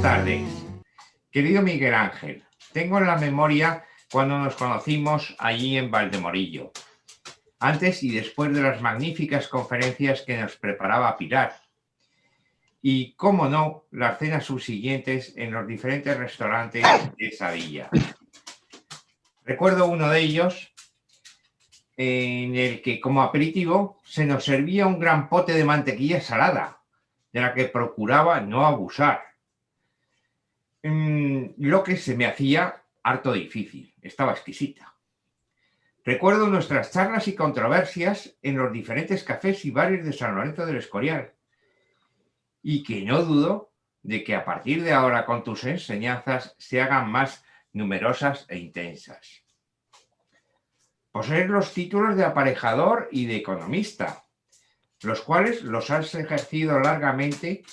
Buenas tardes, querido Miguel Ángel. Tengo en la memoria cuando nos conocimos allí en Valdemorillo, antes y después de las magníficas conferencias que nos preparaba Pilar. Y, cómo no, las cenas subsiguientes en los diferentes restaurantes de esa villa. Recuerdo uno de ellos en el que, como aperitivo, se nos servía un gran pote de mantequilla salada, de la que procuraba no abusar. Lo que se me hacía harto difícil, estaba exquisita. Recuerdo nuestras charlas y controversias en los diferentes cafés y bares de San Lorenzo del Escorial, y que no dudo de que a partir de ahora con tus enseñanzas se hagan más numerosas e intensas. Poseer los títulos de aparejador y de economista, los cuales los has ejercido largamente,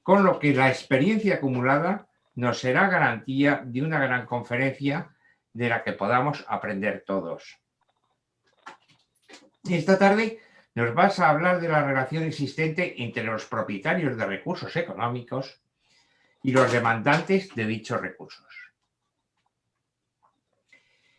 con lo que la experiencia acumulada nos será garantía de una gran conferencia de la que podamos aprender todos. Esta tarde nos vas a hablar de la relación existente entre los propietarios de recursos económicos y los demandantes de dichos recursos.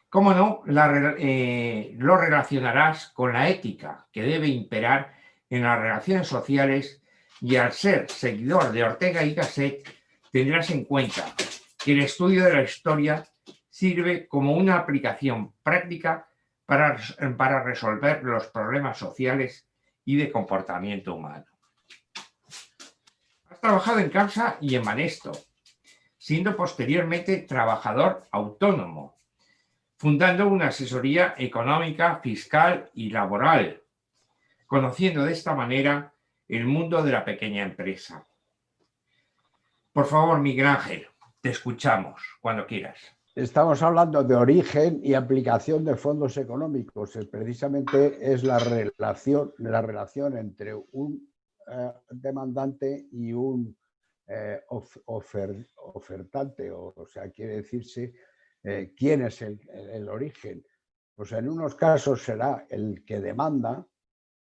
Cómo no, lo relacionarás con la ética que debe imperar en las relaciones sociales, y al ser seguidor de Ortega y Gasset tendrás en cuenta que el estudio de la historia sirve como una aplicación práctica para resolver los problemas sociales y de comportamiento humano. Has trabajado en Capsa y en Banesto, siendo posteriormente trabajador autónomo, fundando una asesoría económica, fiscal y laboral, conociendo de esta manera el mundo de la pequeña empresa. Por favor, Miguel Ángel, te escuchamos cuando quieras. Estamos hablando de origen y aplicación de fondos económicos. Precisamente es la relación entre un demandante y un ofertante, o sea, quiere decirse quién es el origen. Pues en unos casos será el que demanda,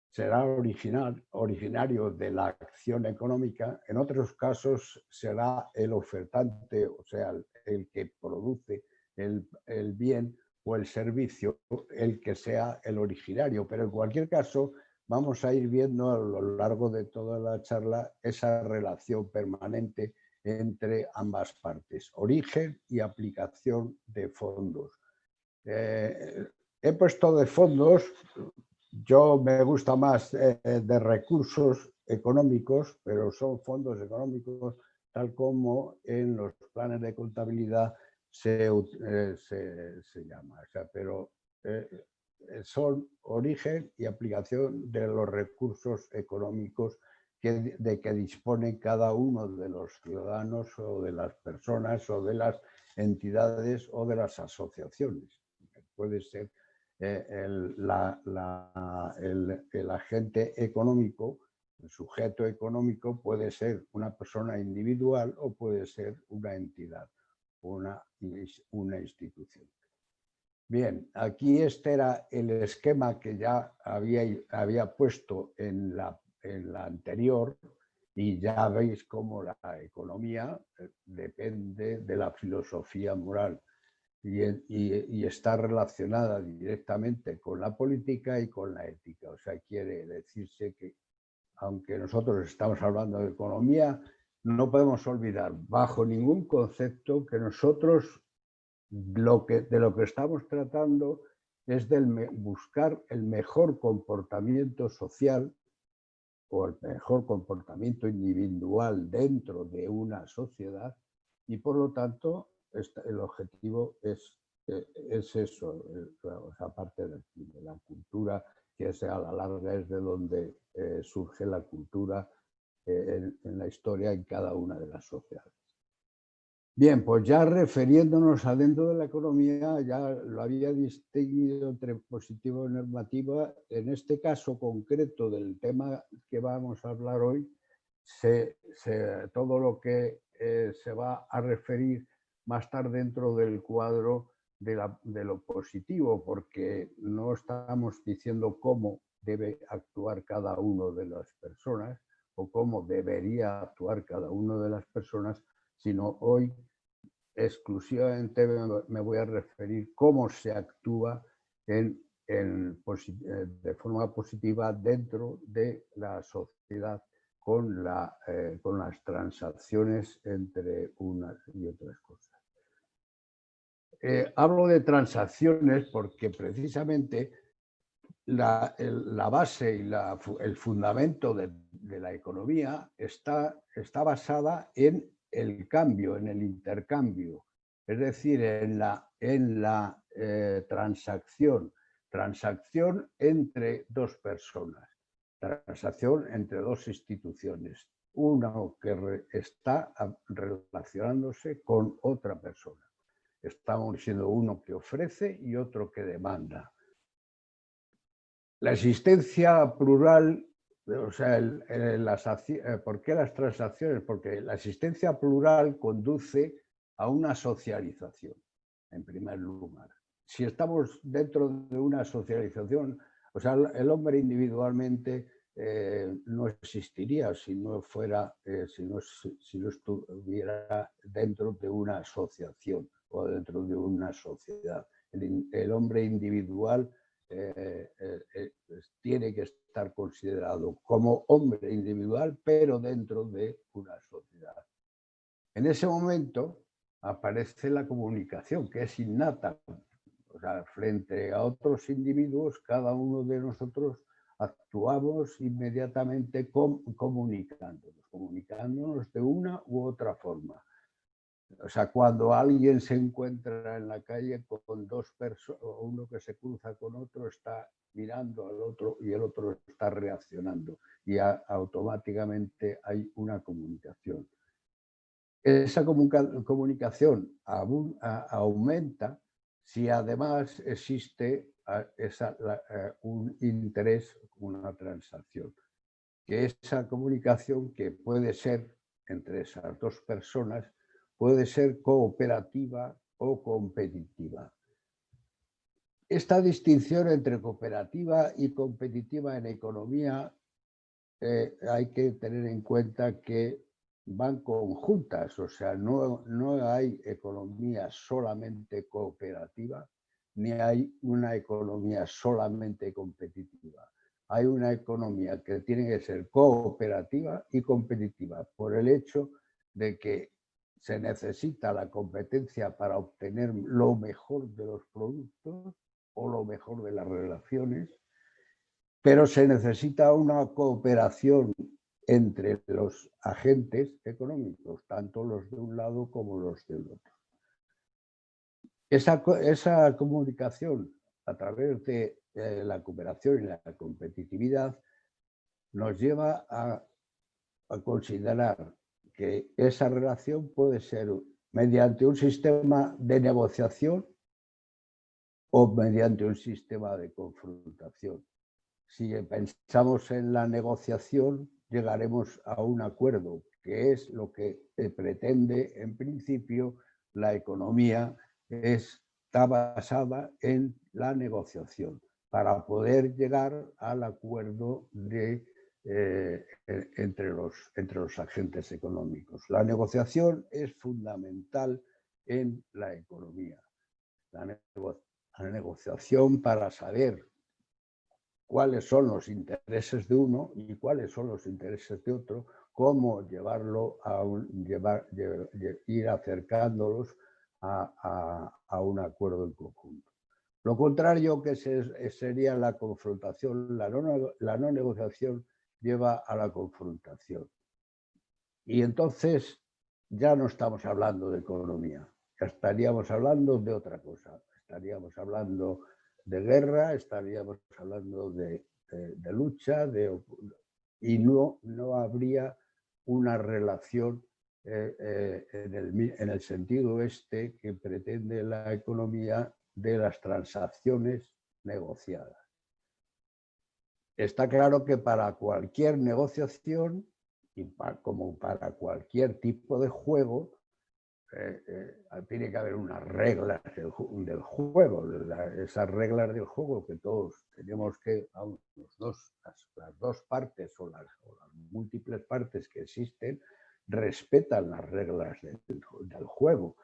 será originario de la acción económica, en otros casos será el ofertante, o sea, el que produce el bien o el servicio, el que sea el originario. Pero en cualquier caso, vamos a ir viendo a lo largo de toda la charla esa relación permanente entre ambas partes, origen y aplicación de fondos. He puesto de fondos. Yo me gusta más de recursos económicos, pero son fondos económicos tal como en los planes de contabilidad se llama. O sea, pero son origen y aplicación de los recursos económicos de que dispone cada uno de los ciudadanos o de las personas o de las entidades o de las asociaciones. Puede ser el agente económico, el sujeto económico puede ser una persona individual o puede ser una entidad, una institución. Bien, aquí este era el esquema que ya había puesto en la anterior, y ya veis cómo la economía depende de la filosofía moral. Y está relacionada directamente con la política y con la ética. O sea, quiere decirse que, aunque nosotros estamos hablando de economía, no podemos olvidar bajo ningún concepto que nosotros de lo que estamos tratando es de buscar el mejor comportamiento social o el mejor comportamiento individual dentro de una sociedad, y por lo tanto el objetivo es eso, aparte de la cultura, que a la larga es de donde surge la cultura en la historia en cada una de las sociedades. Bien, pues ya refiriéndonos adentro de la economía, ya lo había distinguido entre positivo y normativa. En este caso concreto del tema que vamos a hablar hoy, todo lo que se va a referir va a estar dentro del cuadro de lo positivo, porque no estamos diciendo cómo debe actuar cada uno de las personas o cómo debería actuar cada una de las personas, sino hoy exclusivamente me voy a referir cómo se actúa de forma positiva dentro de la sociedad con las transacciones entre unas y otras cosas. Hablo de transacciones porque precisamente la base y el fundamento de la economía está basada en el cambio, en el intercambio, es decir, en la transacción entre dos personas, transacción entre dos instituciones, uno que está relacionándose con otra persona. Estamos siendo uno que ofrece y otro que demanda. La existencia plural, o sea, ¿por qué las transacciones? Porque la existencia plural conduce a una socialización, en primer lugar. Si estamos dentro de una socialización, o sea, el hombre individualmente no existiría si no estuviera dentro de una asociación o dentro de una sociedad. El hombre individual tiene que estar considerado como hombre individual, pero dentro de una sociedad. En ese momento aparece la comunicación, que es innata. O sea, frente a otros individuos, cada uno de nosotros actuamos inmediatamente comunicándonos de una u otra forma. O sea, cuando alguien se encuentra en la calle con dos personas, uno que se cruza con otro, está mirando al otro y el otro está reaccionando y automáticamente hay una comunicación. Esa comunicación aumenta si además existe un interés, una transacción. Que esa comunicación, que puede ser entre esas dos personas, puede ser cooperativa o competitiva. Esta distinción entre cooperativa y competitiva en economía hay que tener en cuenta que van conjuntas, o sea, no hay economía solamente cooperativa, ni hay una economía solamente competitiva. Hay una economía que tiene que ser cooperativa y competitiva por el hecho de que se necesita la competencia para obtener lo mejor de los productos o lo mejor de las relaciones, pero se necesita una cooperación entre los agentes económicos, tanto los de un lado como los del otro. Esa comunicación a través de la cooperación y la competitividad nos lleva a considerar que esa relación puede ser mediante un sistema de negociación o mediante un sistema de confrontación. Si pensamos en la negociación, llegaremos a un acuerdo, que es lo que pretende en principio la economía, está basada en la negociación para poder llegar al acuerdo entre los agentes económicos. La negociación es fundamental en la economía. La negociación para saber cuáles son los intereses de uno y cuáles son los intereses de otro, cómo llevarlo ir acercándolos a un acuerdo en conjunto. Lo contrario que sería la confrontación, la no negociación lleva a la confrontación. Y entonces ya no estamos hablando de economía, ya estaríamos hablando de otra cosa, estaríamos hablando de guerra, estaríamos hablando de lucha, y no habría una relación en el sentido que pretende la economía de las transacciones negociadas. Está claro que para cualquier negociación, como para cualquier tipo de juego, tiene que haber unas reglas del juego, esas reglas del juego que todos tenemos que, las dos partes o las múltiples partes que existen, respetan las reglas del juego.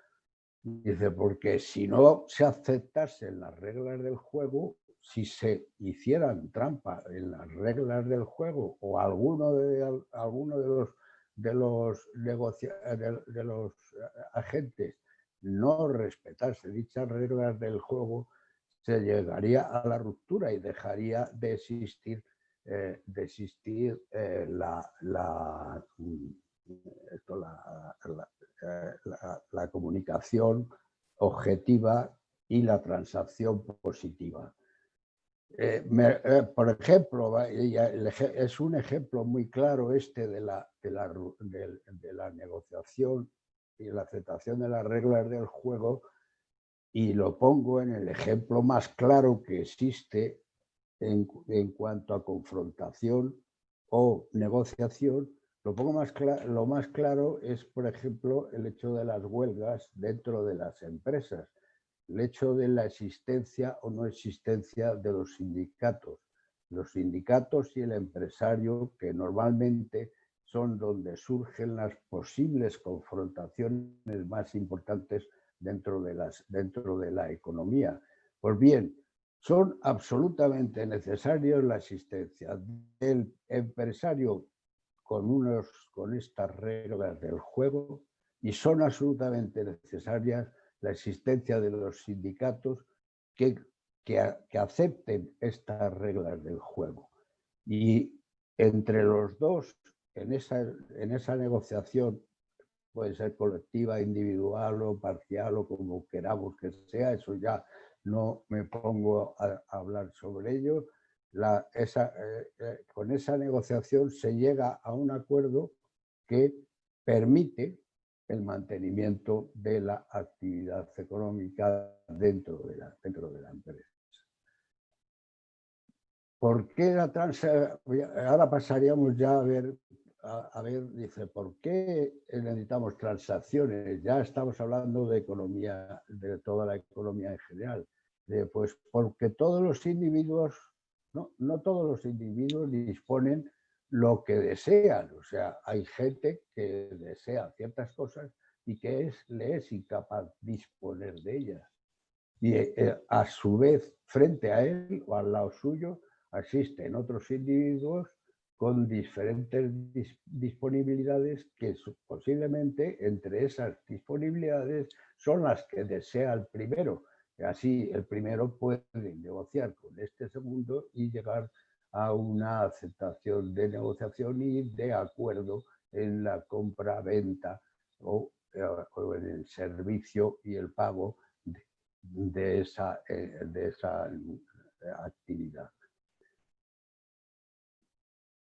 Dice, porque si no se aceptasen las reglas del juego, si se hicieran trampa en las reglas del juego o alguno de los agentes no respetase dichas reglas del juego, se llegaría a la ruptura y dejaría de existir la comunicación objetiva y la transacción positiva. Por ejemplo, es un ejemplo muy claro de la negociación y la aceptación de las reglas del juego, y lo pongo en el ejemplo más claro que existe en cuanto a confrontación o negociación. Lo más claro es, por ejemplo, el hecho de las huelgas dentro de las empresas, el hecho de la existencia o no existencia de los sindicatos y el empresario, que normalmente son donde surgen las posibles confrontaciones más importantes dentro de la economía. Pues bien, son absolutamente necesarios la existencia del empresario con estas reglas del juego, y son absolutamente necesarias la existencia de los sindicatos que acepten estas reglas del juego. Y entre los dos, en esa negociación, puede ser colectiva, individual o parcial o como queramos que sea, eso ya no me pongo a hablar sobre ello. Con esa negociación se llega a un acuerdo que permite el mantenimiento de la actividad económica dentro de la empresa. ¿Por qué la ahora pasaríamos ya a ver, dice, ¿por qué necesitamos transacciones? Ya estamos hablando de economía, de toda la economía en general. Pues porque todos los individuos, no todos los individuos disponen lo que desean. O sea, hay gente que desea ciertas cosas y que le es incapaz disponer de ellas. Y a su vez, frente a él o al lado suyo, existen otros individuos con diferentes disponibilidades que posiblemente entre esas disponibilidades son las que desea el primero. Y así el primero puede negociar con este segundo y llegar a una aceptación de negociación y de acuerdo en la compra-venta o en el servicio y el pago de esa actividad.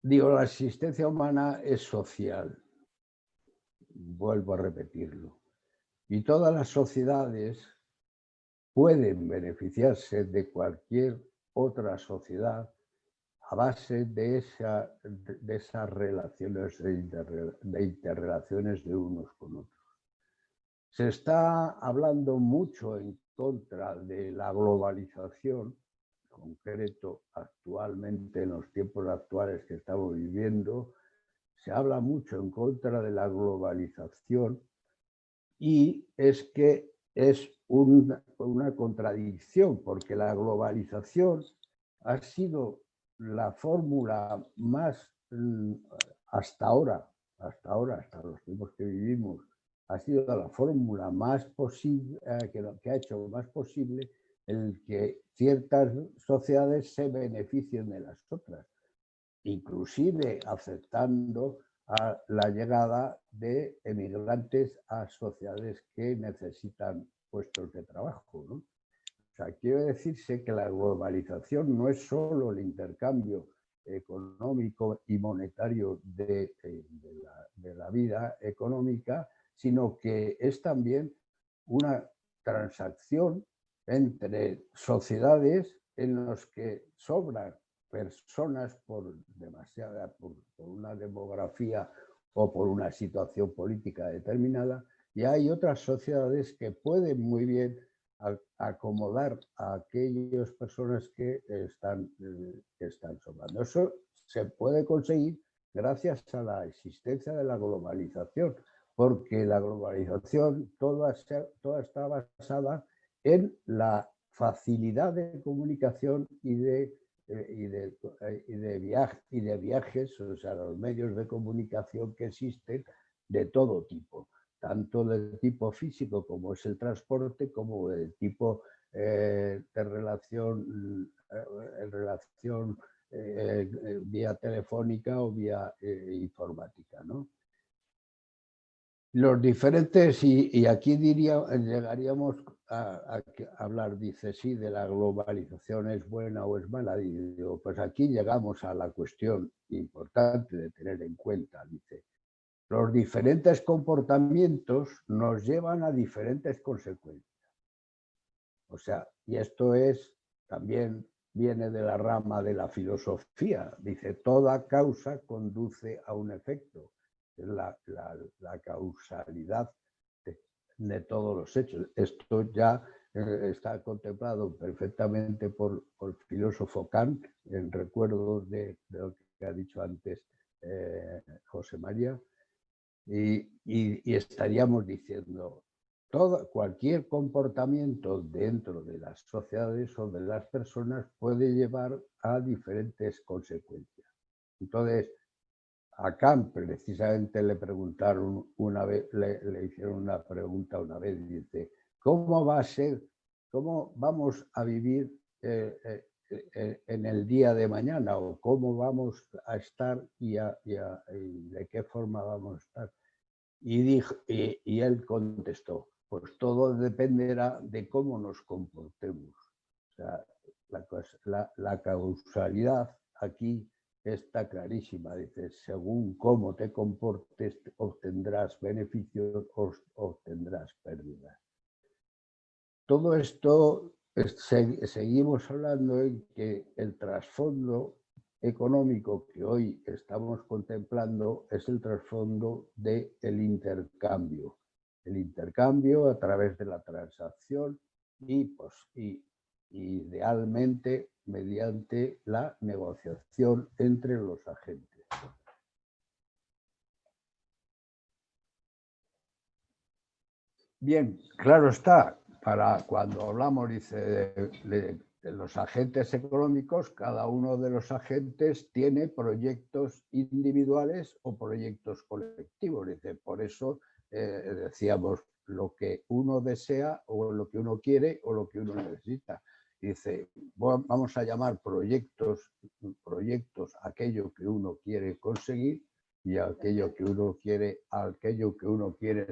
Digo, la existencia humana es social, vuelvo a repetirlo, y todas las sociedades pueden beneficiarse de cualquier otra sociedad a base de esas relaciones de interrelaciones de unos con otros. Se está hablando mucho en contra de la globalización, en concreto actualmente, en los tiempos actuales que estamos viviendo, se habla mucho en contra de la globalización, y es que es una contradicción, porque la globalización ha sido la fórmula más, hasta los tiempos que vivimos, ha sido la fórmula más posible, que ha hecho más posible el que ciertas sociedades se beneficien de las otras, inclusive aceptando a la llegada de emigrantes a sociedades que necesitan puestos de trabajo, ¿no? O sea, quiere decirse que la globalización no es solo el intercambio económico y monetario de la vida económica, sino que es también una transacción entre sociedades en las que sobran personas por una demografía o por una situación política determinada, y hay otras sociedades que pueden muy bien acomodar a aquellas personas que están sobrando. Eso se puede conseguir gracias a la existencia de la globalización, porque la globalización toda está basada en la facilidad de comunicación y de viajes, o sea, los medios de comunicación que existen de todo tipo, tanto del tipo físico como es el transporte, como del tipo de relación, vía telefónica o vía informática, ¿no? Los diferentes, y aquí llegaríamos a hablar, dice, sí, de la globalización es buena o es mala. Y digo, pues aquí llegamos a la cuestión importante de tener en cuenta, dice, los diferentes comportamientos nos llevan a diferentes consecuencias. O sea, y esto también viene de la rama de la filosofía, dice, toda causa conduce a un efecto. Es la causalidad de todos los hechos. Esto ya está contemplado perfectamente por el filósofo Kant, en recuerdo de lo que ha dicho antes José María, y estaríamos diciendo, cualquier comportamiento dentro de las sociedades o de las personas puede llevar a diferentes consecuencias. Entonces, a Kant precisamente le preguntaron una vez, le hicieron una pregunta una vez, dice, ¿cómo va a ser, cómo vamos a vivir en el día de mañana, o cómo vamos a estar y de qué forma vamos a estar? Y él contestó, pues todo dependerá de cómo nos comportemos. O sea, la causalidad aquí está clarísima. Dice, según cómo te comportes, obtendrás beneficios o obtendrás pérdidas. Todo esto seguimos hablando en que el trasfondo económico que hoy estamos contemplando es el trasfondo del intercambio. El intercambio a través de la transacción y idealmente mediante la negociación entre los agentes. Bien, claro está, para cuando hablamos, dice, de los agentes económicos, cada uno de los agentes tiene proyectos individuales o proyectos colectivos. Dice, por eso decíamos lo que uno desea o lo que uno quiere o lo que uno necesita. Dice, vamos a llamar proyectos aquello que uno quiere conseguir y aquello que uno quiere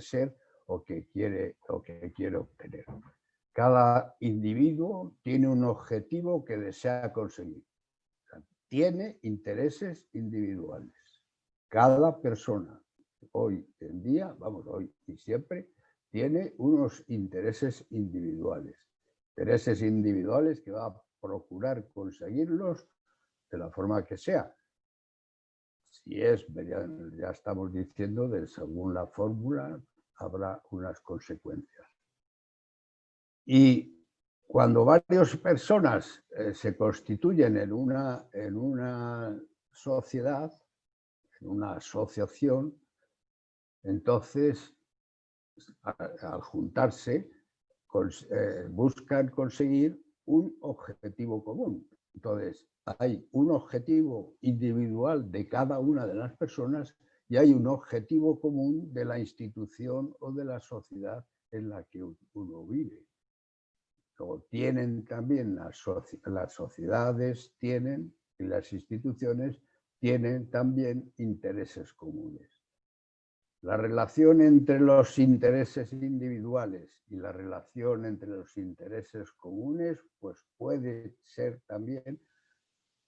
ser o que quiere obtener. Cada individuo tiene un objetivo que desea conseguir. Tiene intereses individuales. Cada persona, hoy en día, hoy y siempre, tiene unos intereses individuales. Intereses individuales que va a procurar conseguirlos de la forma que sea. Si ya estamos diciendo, según la fórmula, habrá unas consecuencias. Y cuando varias personas se constituyen en una sociedad, en una asociación, entonces, al juntarse, buscan conseguir un objetivo común. Entonces, hay un objetivo individual de cada una de las personas y hay un objetivo común de la institución o de la sociedad en la que uno vive. Luego tienen también las sociedades, y las instituciones tienen también intereses comunes. La relación entre los intereses individuales y la relación entre los intereses comunes, pues puede ser también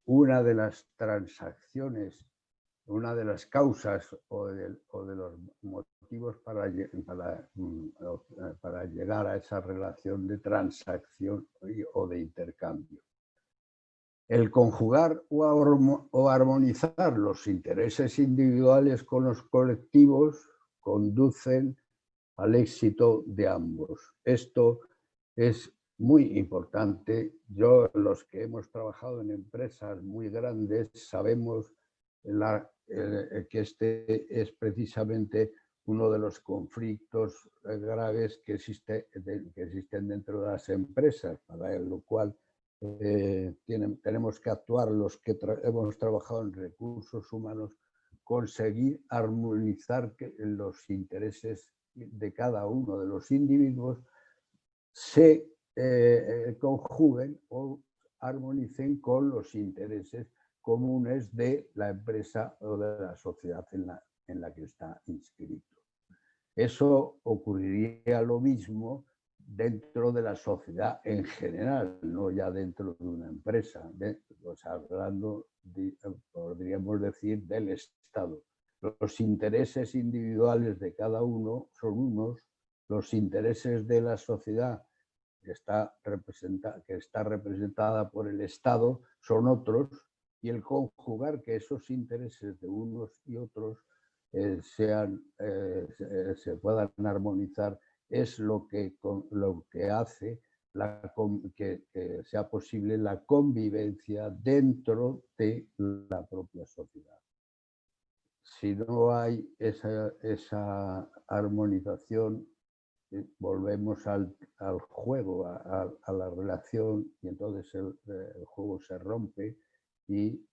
una de las transacciones, una de las causas o de los motivos para llegar a esa relación de transacción o de intercambio. El conjugar o armonizar los intereses individuales con los colectivos conducen al éxito de ambos. Esto es muy importante. Los que hemos trabajado en empresas muy grandes sabemos que este es precisamente uno de los conflictos graves que existen dentro de las empresas, para lo cual tenemos que actuar los que hemos trabajado en recursos humanos, conseguir armonizar que los intereses de cada uno de los individuos se conjuguen o armonicen con los intereses comunes de la empresa o de la sociedad en la que está inscrito. Eso ocurriría lo mismo dentro de la sociedad en general, no ya dentro de una empresa, hablando, podríamos decir, del Estado. Los intereses individuales de cada uno son unos, los intereses de la sociedad que está representada por el Estado son otros, y el conjugar que esos intereses de unos y otros se puedan armonizar es lo que hace que sea posible la convivencia dentro de la propia sociedad. Si no hay esa armonización, volvemos al juego, a la relación, y entonces el juego se rompe y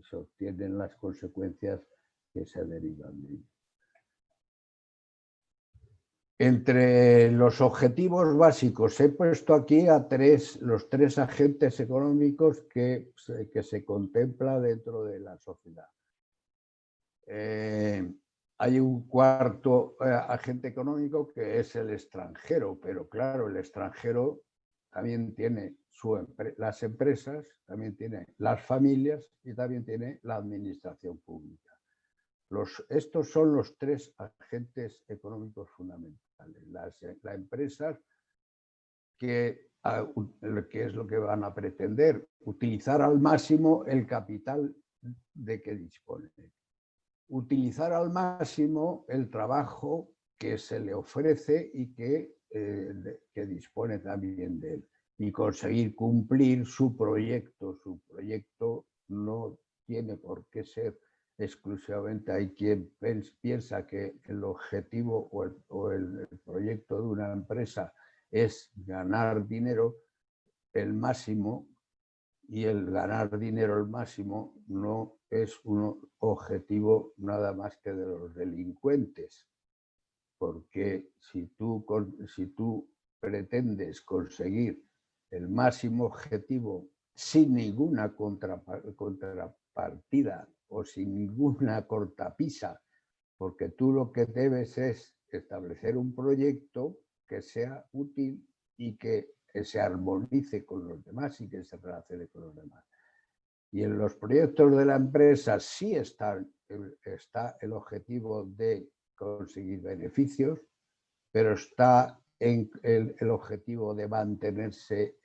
se obtienen las consecuencias que se derivan de ello. Entre los objetivos básicos he puesto aquí a los tres agentes económicos que se contempla dentro de la sociedad. Hay un cuarto agente económico que es el extranjero, pero claro, el extranjero también tiene las empresas, también tiene las familias y también tiene la administración pública. Estos son los tres agentes económicos fundamentales. Las empresas, que es lo que van a pretender, utilizar al máximo el capital de que disponen. Utilizar al máximo el trabajo que se le ofrece y que dispone también de él, y conseguir cumplir su proyecto. Su proyecto no tiene por qué ser exclusivamente, hay quien piensa que el objetivo o el proyecto de una empresa es ganar dinero el máximo, y el ganar dinero al máximo no es un objetivo nada más que de los delincuentes, porque si tú pretendes conseguir el máximo objetivo sin ninguna contrapartida o sin ninguna cortapisa, porque tú lo que debes es establecer un proyecto que sea útil y que se armonice con los demás y que se relacione con los demás. Y en los proyectos de la empresa sí está el objetivo de conseguir beneficios, pero está el objetivo de mantenerse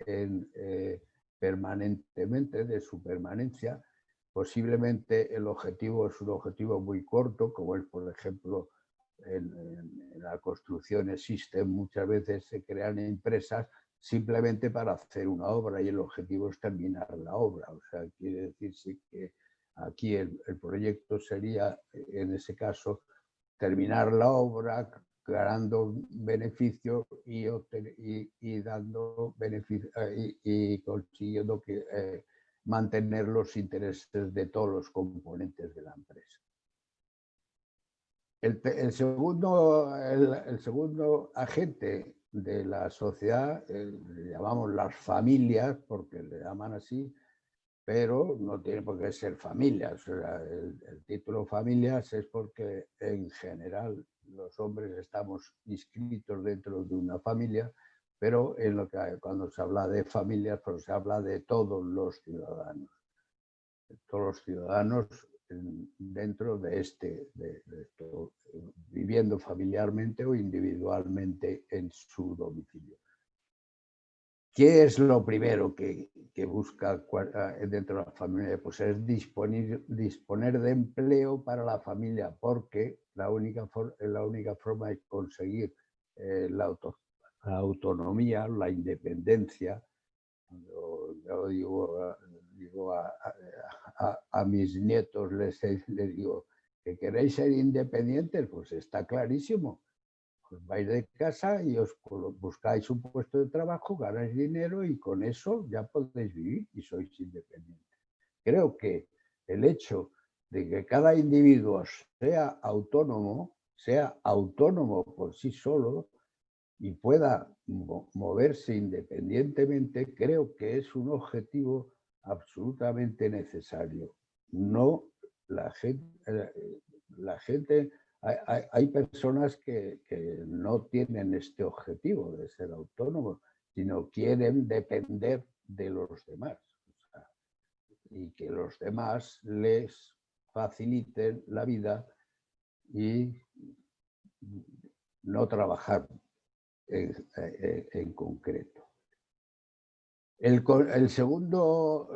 permanentemente, de su permanencia. Posiblemente el objetivo es un objetivo muy corto, como es, por ejemplo, en la construcción existen muchas veces, se crean empresas simplemente para hacer una obra y el objetivo es terminar la obra. O sea, quiere decirse que aquí el proyecto sería, en ese caso, terminar la obra, ganando beneficios y dando beneficios y consiguiendo mantener los intereses de todos los componentes de la empresa. El segundo agente de la sociedad, le llamamos las familias, porque le llaman así, pero no tiene por qué ser familias. O sea, el título familias es porque en general los hombres estamos inscritos dentro de una familia, pero cuando se habla de familias, pues se habla de todos los ciudadanos. Todos los ciudadanos dentro de esto, viviendo familiarmente o individualmente en su domicilio. ¿Qué es lo primero que busca dentro de la familia? Pues es disponer de empleo para la familia, porque la única forma de conseguir la autonomía, la independencia, yo digo a mis nietos, les digo, ¿que queréis ser independientes? Pues está clarísimo. Pues vais de casa y os buscáis un puesto de trabajo, ganáis dinero y con eso ya podéis vivir y sois independientes. Creo que el hecho de que cada individuo sea autónomo por sí solo y pueda moverse independientemente, creo que es un objetivo absolutamente necesario. No la gente, hay personas que no tienen este objetivo de ser autónomos, sino quieren depender de los demás. O sea, y que los demás les faciliten la vida y no trabajar en concreto. El segundo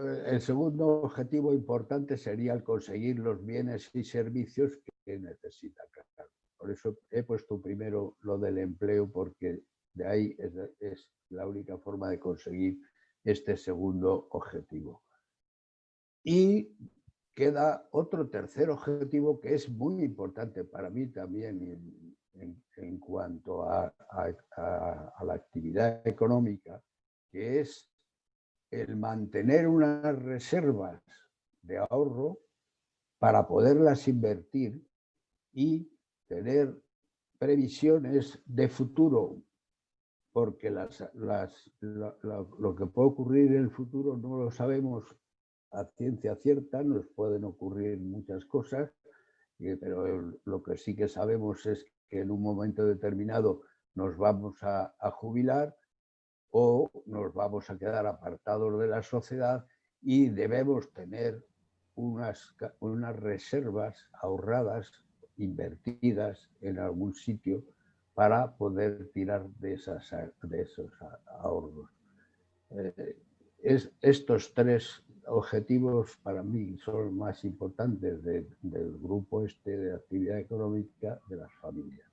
objetivo importante sería el conseguir los bienes y servicios que necesita cada uno. Por eso he puesto primero lo del empleo, porque de ahí es la única forma de conseguir este segundo objetivo. Y queda otro tercer objetivo que es muy importante para mí también en cuanto a la actividad económica, que es el mantener unas reservas de ahorro para poderlas invertir y tener previsiones de futuro, porque lo que puede ocurrir en el futuro no lo sabemos a ciencia cierta, nos pueden ocurrir muchas cosas, pero lo que sí que sabemos es que en un momento determinado nos vamos a jubilar o nos vamos a quedar apartados de la sociedad y debemos tener unas reservas ahorradas, invertidas en algún sitio para poder tirar de esos ahorros. Estos tres objetivos para mí son los más importantes del grupo de actividad económica de las familias.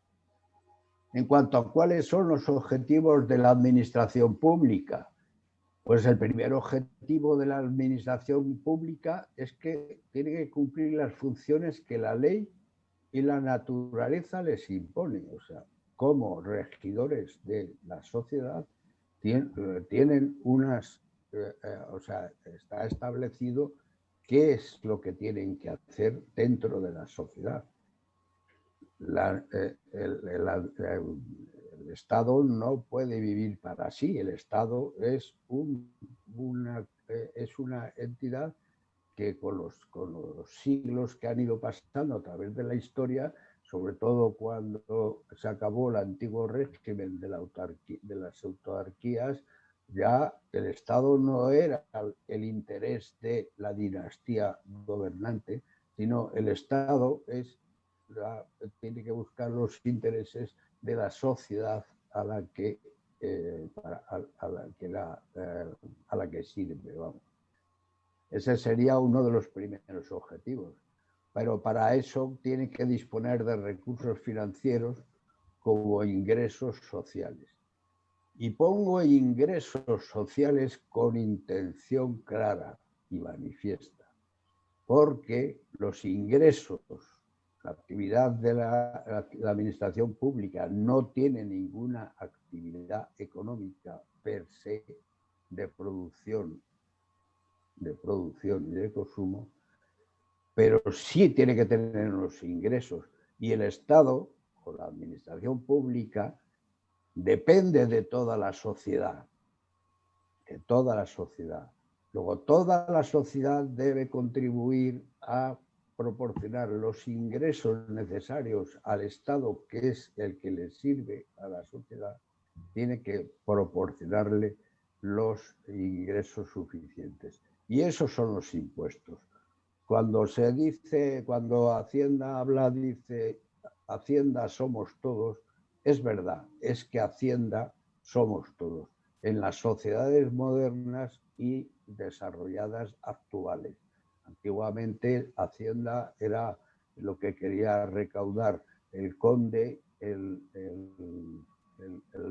En cuanto a cuáles son los objetivos de la administración pública, pues el primer objetivo de la administración pública es que tiene que cumplir las funciones que la ley y la naturaleza les impone. O sea, como regidores de la sociedad tienen unas... o sea, está establecido qué es lo que tienen que hacer dentro de la sociedad. El Estado no puede vivir para sí. El Estado es una entidad que con los siglos que han ido pasando a través de la historia, sobre todo cuando se acabó el antiguo régimen de las autarquías, ya el Estado no era el interés de la dinastía gobernante, sino el Estado tiene que buscar los intereses de la sociedad a la que sirve, vamos. Ese sería uno de los primeros objetivos. Pero para eso tiene que disponer de recursos financieros como ingresos sociales. Y pongo ingresos sociales con intención clara y manifiesta, porque los ingresos, la actividad de la administración pública no tiene ninguna actividad económica per se de producción y de consumo, pero sí tiene que tener unos ingresos. Y el Estado, o la administración pública, depende de toda la sociedad, Luego, toda la sociedad debe contribuir a proporcionar los ingresos necesarios al Estado, que es el que le sirve a la sociedad, tiene que proporcionarle los ingresos suficientes. Y esos son los impuestos. Cuando Hacienda habla, dice, Hacienda somos todos, es verdad, es que Hacienda somos todos, en las sociedades modernas y desarrolladas actuales. Antiguamente Hacienda era lo que quería recaudar el conde, el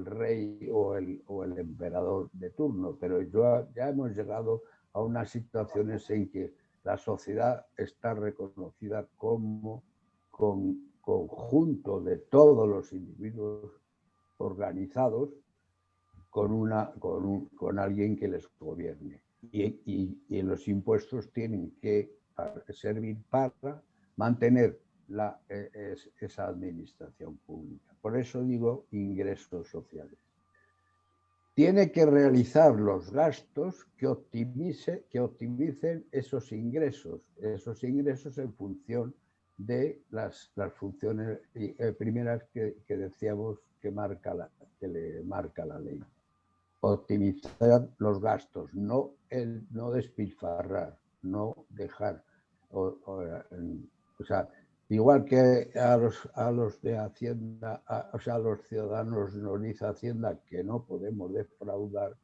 rey o el emperador de turno, pero ya hemos llegado a unas situaciones en que la sociedad está reconocida como conjunto de todos los individuos organizados con alguien que les gobierne. Y los impuestos tienen que servir para mantener esa administración pública. Por eso digo ingresos sociales. Tiene que realizar los gastos que optimicen esos ingresos en función de las funciones primeras que decíamos que le marca la ley. Optimizar los gastos, no despilfarrar, no dejar, o sea, igual que a los de Hacienda, a los ciudadanos nos dice Hacienda que no podemos defraudar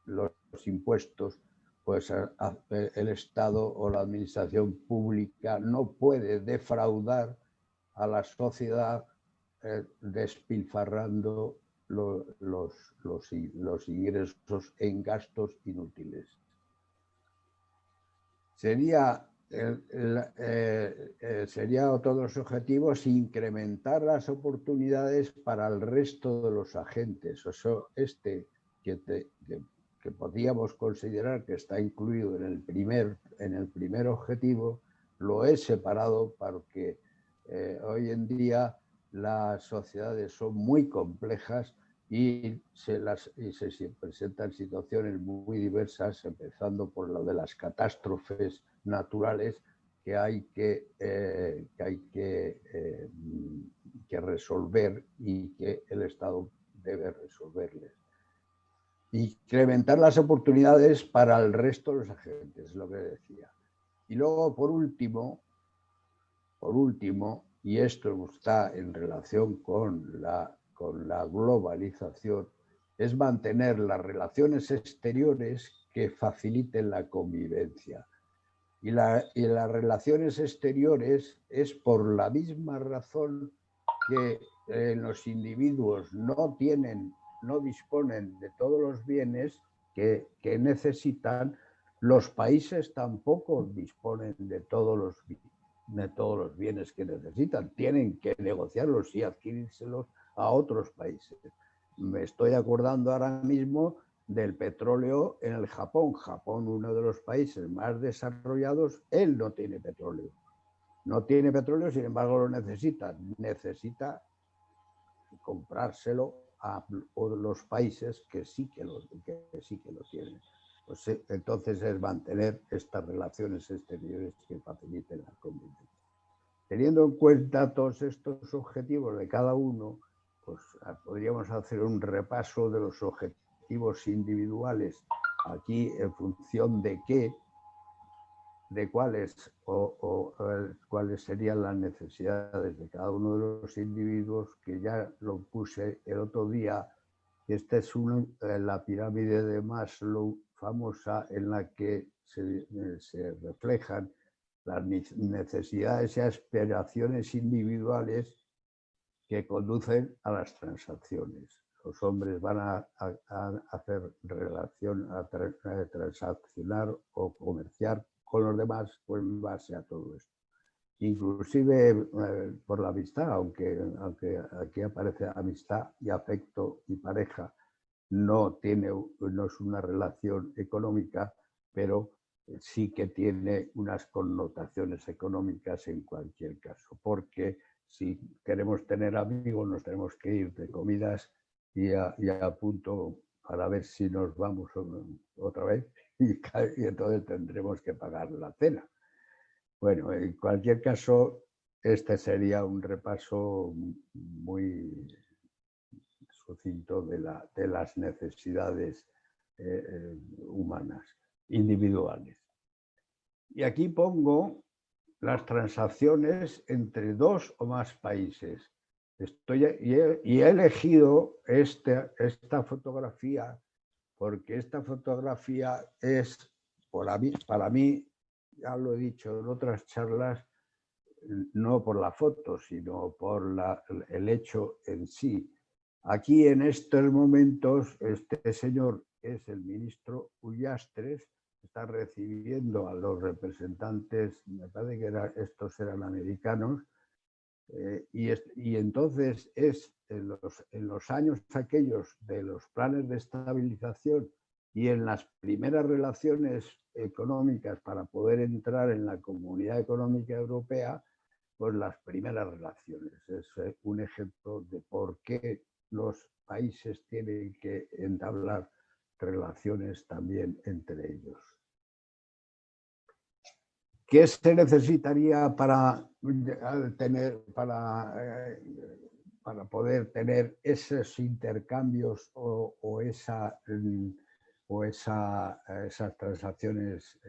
los impuestos, pues el Estado o la administración pública no puede defraudar a la sociedad despilfarrando los ingresos en gastos inútiles. Sería otro de los objetivos incrementar las oportunidades para el resto de los agentes. Eso, que podríamos considerar que está incluido en el primer objetivo, lo he separado porque hoy en día las sociedades son muy complejas y se presentan situaciones muy diversas, empezando por lo de las catástrofes naturales que hay que resolver y que el Estado debe resolverles. Incrementar las oportunidades para el resto de los agentes, es lo que decía. Y luego, por último, y esto está en relación con la globalización, es mantener las relaciones exteriores que faciliten la convivencia. Y las relaciones exteriores es por la misma razón que los individuos no disponen de todos los bienes que necesitan, los países tampoco disponen de todos los bienes que necesitan. Tienen que negociarlos y adquirírselos a otros países. Me estoy acordando ahora mismo del petróleo en el Japón. Japón, uno de los países más desarrollados, él no tiene petróleo. No tiene petróleo, sin embargo lo necesita. Necesita comprárselo a los países que sí que lo tienen. Pues, entonces es mantener estas relaciones exteriores que faciliten la convivencia. Teniendo en cuenta todos estos objetivos de cada uno, pues podríamos hacer un repaso de los objetivos individuales aquí en función de cuáles serían las necesidades de cada uno de los individuos, que ya lo puse el otro día. Esta es la pirámide de Maslow famosa, en la que se reflejan las necesidades y aspiraciones individuales que conducen a las transacciones. Los hombres van a hacer a transaccionar o comerciar con los demás, pues en base a todo esto. Inclusive por la amistad, aunque aquí aparece amistad y afecto y pareja, no es una relación económica, pero sí que tiene unas connotaciones económicas en cualquier caso, porque si queremos tener amigos nos tenemos que ir de comidas y a punto para ver si nos vamos otra vez y entonces tendremos que pagar la cena. Bueno, en cualquier caso, este sería un repaso muy sucinto de las necesidades humanas, individuales. Y aquí pongo las transacciones entre dos o más países. Y he elegido esta fotografía porque esta fotografía es, para mí, ya lo he dicho en otras charlas, no por la foto, sino por el hecho en sí. Aquí en estos momentos, este señor es el ministro Ullastres, está recibiendo a los representantes, me parece que estos eran americanos, y entonces es en los años aquellos de los planes de estabilización y en las primeras relaciones económicas para poder entrar en la Comunidad Económica Europea, pues las primeras relaciones. Es un ejemplo de por qué los países tienen que entablar relaciones también entre ellos. ¿Qué se necesitaría para poder tener esos intercambios o esas transacciones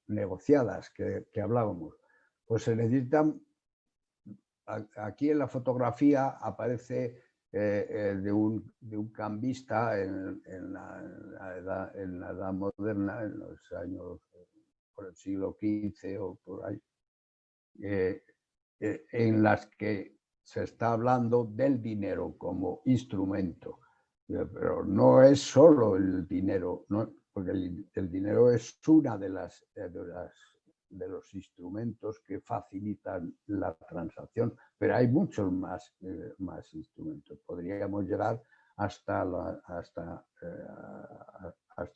negociadas que hablábamos? Pues se necesitan, aquí en la fotografía aparece de un cambista en la edad moderna, en los años por el siglo XV o por ahí, en las que se está hablando del dinero como instrumento. Pero no es solo el dinero, ¿no? Porque el dinero es una de los instrumentos que facilitan la transacción, pero hay muchos más instrumentos. Podríamos llegar hasta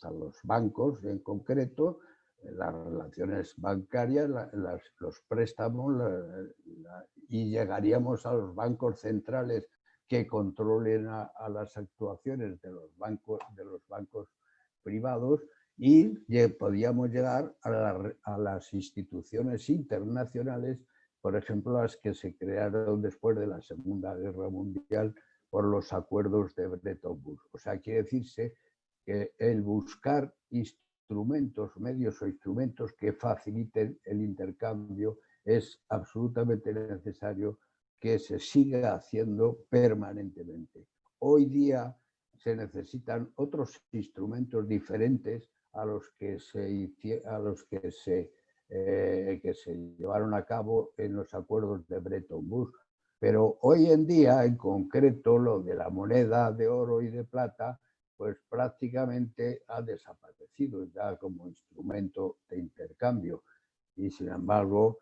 los bancos en concreto, las relaciones bancarias, los préstamos, y llegaríamos a los bancos centrales que controlen a las actuaciones de los bancos privados, y podríamos llegar a las instituciones internacionales, por ejemplo, las que se crearon después de la Segunda Guerra Mundial por los acuerdos de Bretton Woods. O sea, quiere decirse que el buscar medios o instrumentos que faciliten el intercambio es absolutamente necesario que se siga haciendo permanentemente. Hoy día se necesitan otros instrumentos diferentes a los que se llevaron a cabo en los acuerdos de Bretton Woods. Pero hoy en día, en concreto, lo de la moneda de oro y de plata, pues prácticamente ha desaparecido ya como instrumento de intercambio, y sin embargo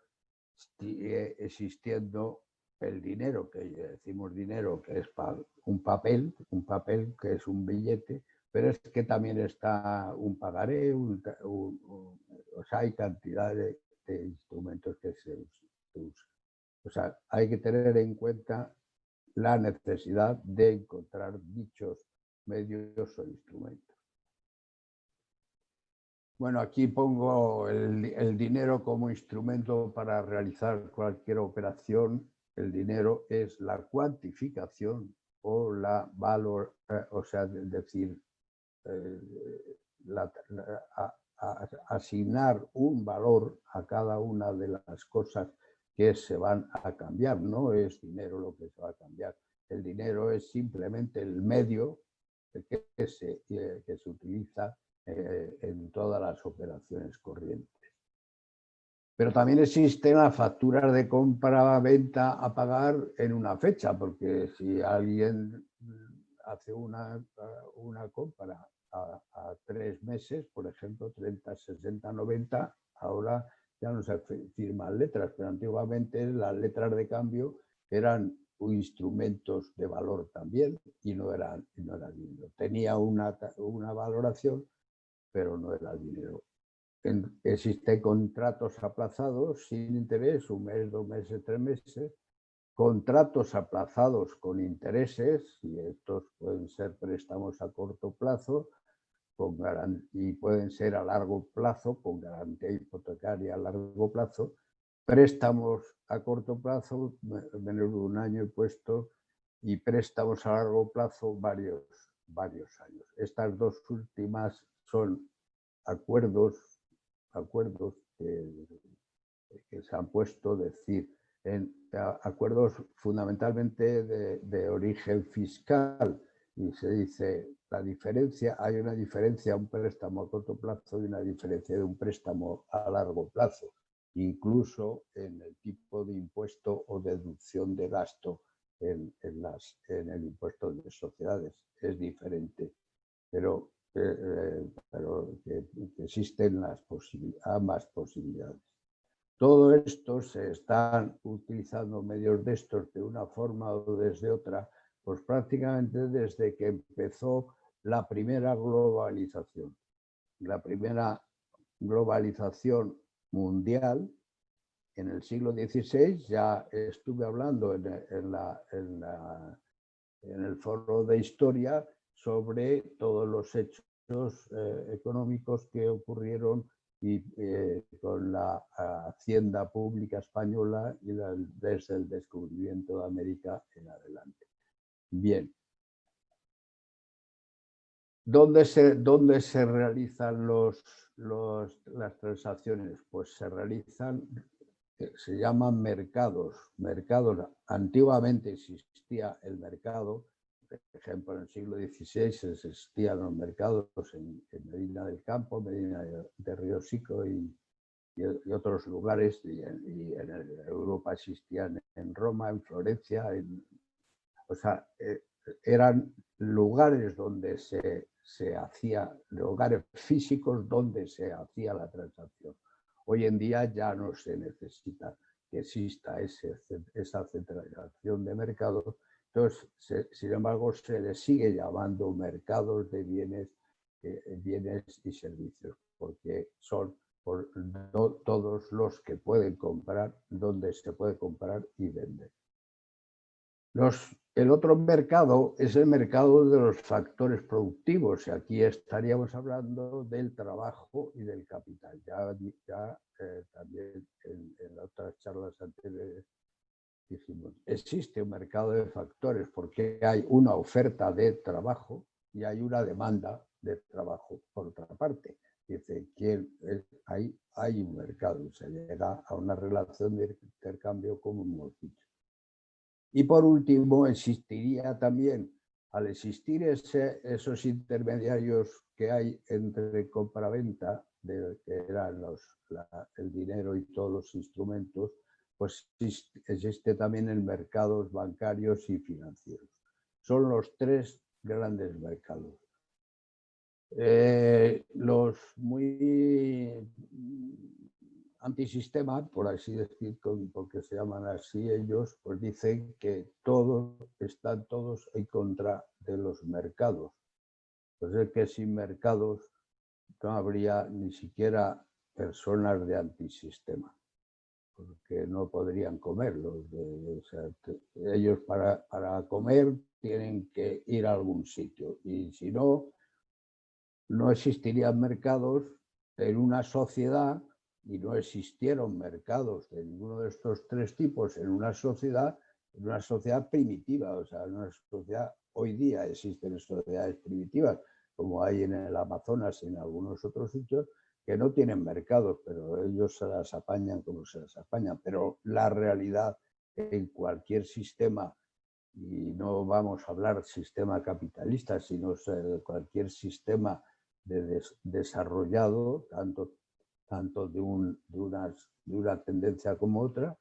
sigue existiendo el dinero, que decimos dinero, que es un papel que es un billete, pero es que también está un pagaré, o sea, hay cantidad de instrumentos que se usan. O sea, hay que tener en cuenta la necesidad de encontrar dichos medios o instrumentos. Bueno, aquí pongo el dinero como instrumento para realizar cualquier operación. El dinero es la cuantificación o la valor, o sea, decir, asignar un valor a cada una de las cosas que se van a cambiar. No es dinero lo que se va a cambiar. El dinero es simplemente el medio que se utiliza en todas las operaciones corrientes. Pero también existen las facturas de compra-venta a pagar en una fecha, porque si alguien hace una compra a 3 meses, por ejemplo, 30, 60, 90, ahora ya no se firman letras, pero antiguamente las letras de cambio eran instrumentos de valor también, y no era dinero. Tenía una valoración, pero no era dinero. Existen contratos aplazados sin interés, 1 mes, 2 meses, 3 meses, contratos aplazados con intereses, y estos pueden ser préstamos a corto plazo y pueden ser a largo plazo con garantía hipotecaria a largo plazo, préstamos a corto plazo, menos de 1 año he puesto, y préstamos a largo plazo varios años. Estas dos últimas son acuerdos que se han puesto, decir, en acuerdos fundamentalmente de origen fiscal, y se dice hay una diferencia, un préstamo a corto plazo y una diferencia de un préstamo a largo plazo, incluso en el tipo de impuesto o deducción de gasto en el impuesto de sociedades es diferente. Pero pero que existen ambas posibilidades. Todo esto se están utilizando medios de estos de una forma o desde otra, pues prácticamente desde que empezó la primera globalización. La primera globalización mundial en el siglo XVI, ya estuve hablando en el foro de historia sobre todos los hechos económicos que ocurrieron con la hacienda pública española y desde el descubrimiento de América en adelante. Bien. ¿Dónde se realizan las transacciones? Pues se realizan, se llaman mercados. Antiguamente existía el mercado. Por ejemplo, en el siglo XVI existían los mercados en Medina del Campo, Medina de Río Chico y otros lugares, y en Europa existían en Roma, en Florencia, o sea, eran lugares donde se hacía, lugares físicos donde se hacía la transacción. Hoy en día ya no se necesita que exista esa centralización de mercados. Entonces, sin embargo, se le sigue llamando mercados de bienes y servicios, porque son todos los que pueden comprar, donde se puede comprar y vender. El otro mercado es el mercado de los factores productivos, y aquí estaríamos hablando del trabajo y del capital. También en otras charlas anteriores dijimos, existe un mercado de factores porque hay una oferta de trabajo y hay una demanda de trabajo por otra parte. Dice, hay un mercado, se llega a una relación de intercambio, como hemos dicho. Y por último, existiría también, al existir esos intermediarios que hay entre compraventa, que eran el dinero y todos los instrumentos, pues existe también el mercados bancarios y financieros. Son los tres grandes mercados. Los muy antisistema, por así decir, porque se llaman así ellos, pues dicen que están todos en contra de los mercados. Pues es que sin mercados no habría ni siquiera personas de antisistema, porque no podrían comer. Ellos para comer tienen que ir a algún sitio, y si no, no existirían mercados en una sociedad. Y no existieron mercados de ninguno de estos tres tipos en una sociedad primitiva. O sea, en una sociedad, hoy día existen sociedades primitivas, como hay en el Amazonas y en algunos otros sitios, que no tienen mercados, pero ellos se las apañan como se las apañan. Pero la realidad en cualquier sistema, y no vamos a hablar sistema capitalista, sino cualquier sistema desarrollado, tanto de una tendencia como otra,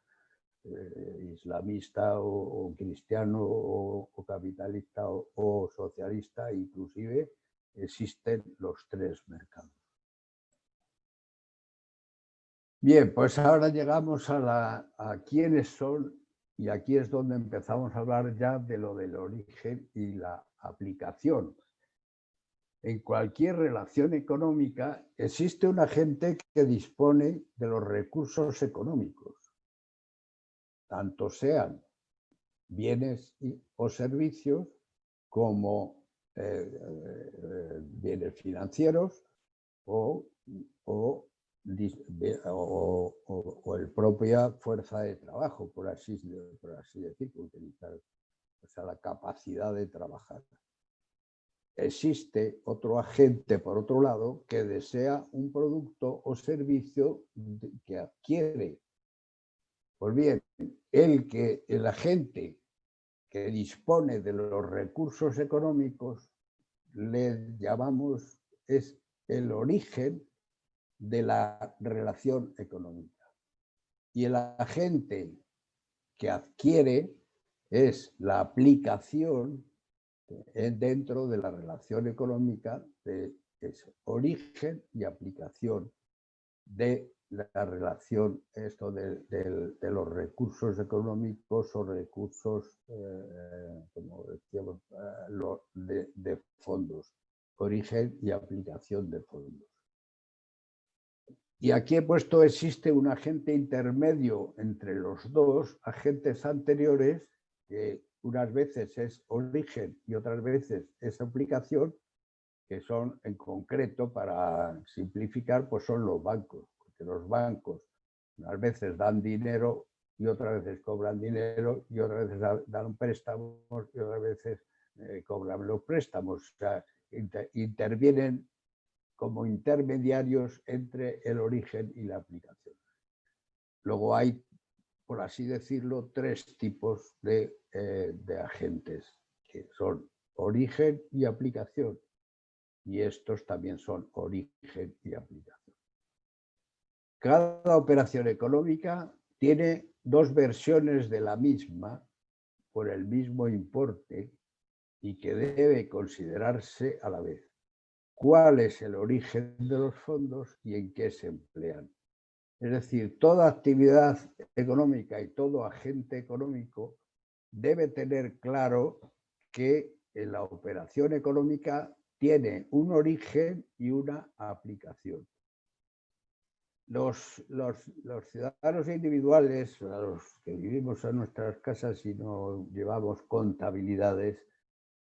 islamista o cristiano o capitalista o socialista, inclusive existen los tres mercados. Bien, pues ahora llegamos a quiénes son, y aquí es donde empezamos a hablar ya de lo del origen y la aplicación. En cualquier relación económica existe un agente que dispone de los recursos económicos, tanto sean bienes o servicios como bienes financieros o el propia fuerza de trabajo, por así decir, utilizar, o sea, la capacidad de trabajar. Existe otro agente, por otro lado, que desea un producto o servicio que adquiere. Pues bien, el agente que dispone de los recursos económicos le llamamos, es el origen de la relación económica. Y el agente que adquiere es la aplicación dentro de la relación económica de es origen y aplicación de la relación esto de los recursos económicos o recursos, como decíamos, de fondos. Origen y aplicación de fondos. Y aquí he puesto, existe un agente intermedio entre los dos agentes anteriores, que unas veces es origen y otras veces es aplicación, que son en concreto, para simplificar, pues son los bancos, porque los bancos unas veces dan dinero y otras veces cobran dinero y otras veces dan préstamos y otras veces cobran los préstamos. O sea, intervienen como intermediarios entre el origen y la aplicación. Luego hay, por así decirlo, tres tipos de agentes, que son origen y aplicación. Y estos también son origen y aplicación. Cada operación económica tiene dos versiones de la misma por el mismo importe y que debe considerarse a la vez. ¿Cuál es el origen de los fondos y en qué se emplean? Es decir, toda actividad económica y todo agente económico debe tener claro que en la operación económica tiene un origen y una aplicación. Los ciudadanos individuales, los que vivimos en nuestras casas y no llevamos contabilidades,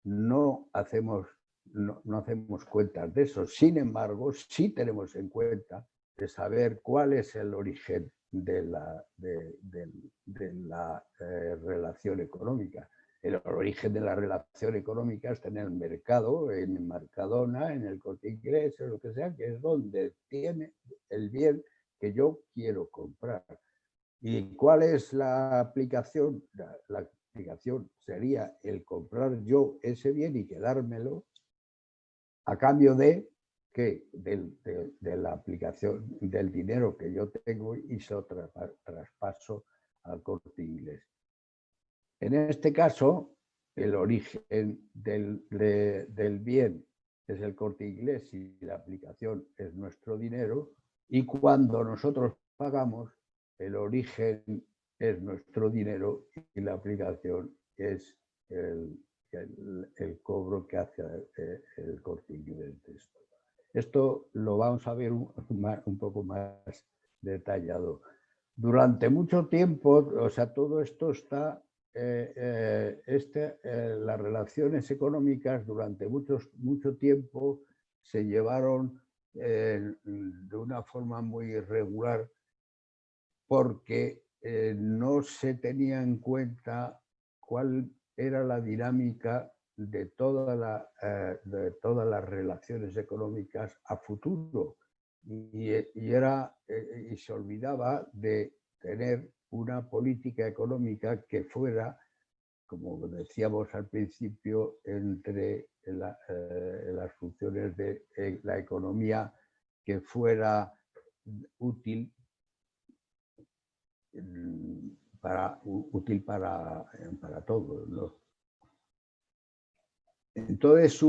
no hacemos cuentas de eso. Sin embargo, sí tenemos en cuenta de saber cuál es el origen de la relación económica. El origen de la relación económica está en el mercado, en Mercadona, en el Corte Inglés, o lo que sea, que es donde tiene el bien que yo quiero comprar. ¿Y cuál es la aplicación? La aplicación sería el comprar yo ese bien y quedármelo a cambio de que de la aplicación del dinero que yo tengo y se lo traspaso al Corte Inglés. En este caso, el origen del bien es el Corte Inglés y la aplicación es nuestro dinero, y cuando nosotros pagamos, el origen es nuestro dinero y la aplicación es el cobro que hace el Corte Inglés de esto. Esto lo vamos a ver un poco más detallado. Durante mucho tiempo, o sea, todo esto está, las relaciones económicas durante mucho tiempo se llevaron de una forma muy irregular, porque no se tenía en cuenta cuál era la dinámica de todas las relaciones económicas a futuro, y se olvidaba de tener una política económica que fuera, como decíamos al principio, entre las funciones de la economía, que fuera útil para todos, ¿no? Entonces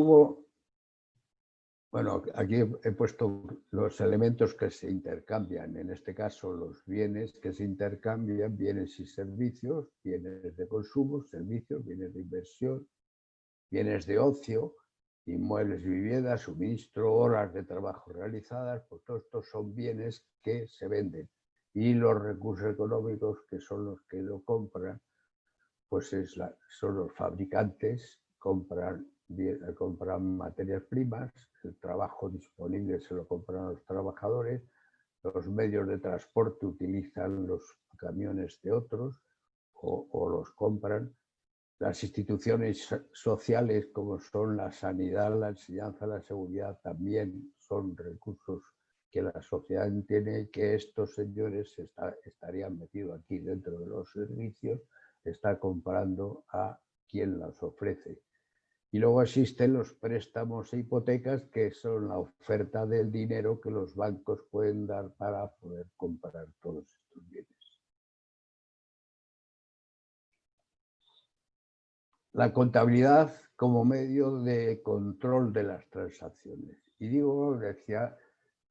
bueno, aquí he puesto los elementos que se intercambian, en este caso los bienes que se intercambian, bienes y servicios, bienes de consumo, servicios, bienes de inversión, bienes de ocio, inmuebles y viviendas, suministro, horas de trabajo realizadas, pues todos estos son bienes que se venden. Y los recursos económicos, que son los que lo compran, pues son los fabricantes, compran materias primas, el trabajo disponible se lo compran los trabajadores, los medios de transporte utilizan los camiones de otros o los compran. Las instituciones sociales, como son la sanidad, la enseñanza, la seguridad, también son recursos que la sociedad entiende que estos señores estarían metidos aquí dentro de los servicios, está comprando a quien las ofrece. Y luego existen los préstamos e hipotecas, que son la oferta del dinero que los bancos pueden dar para poder comprar todos estos bienes. La contabilidad como medio de control de las transacciones. Y digo, decía,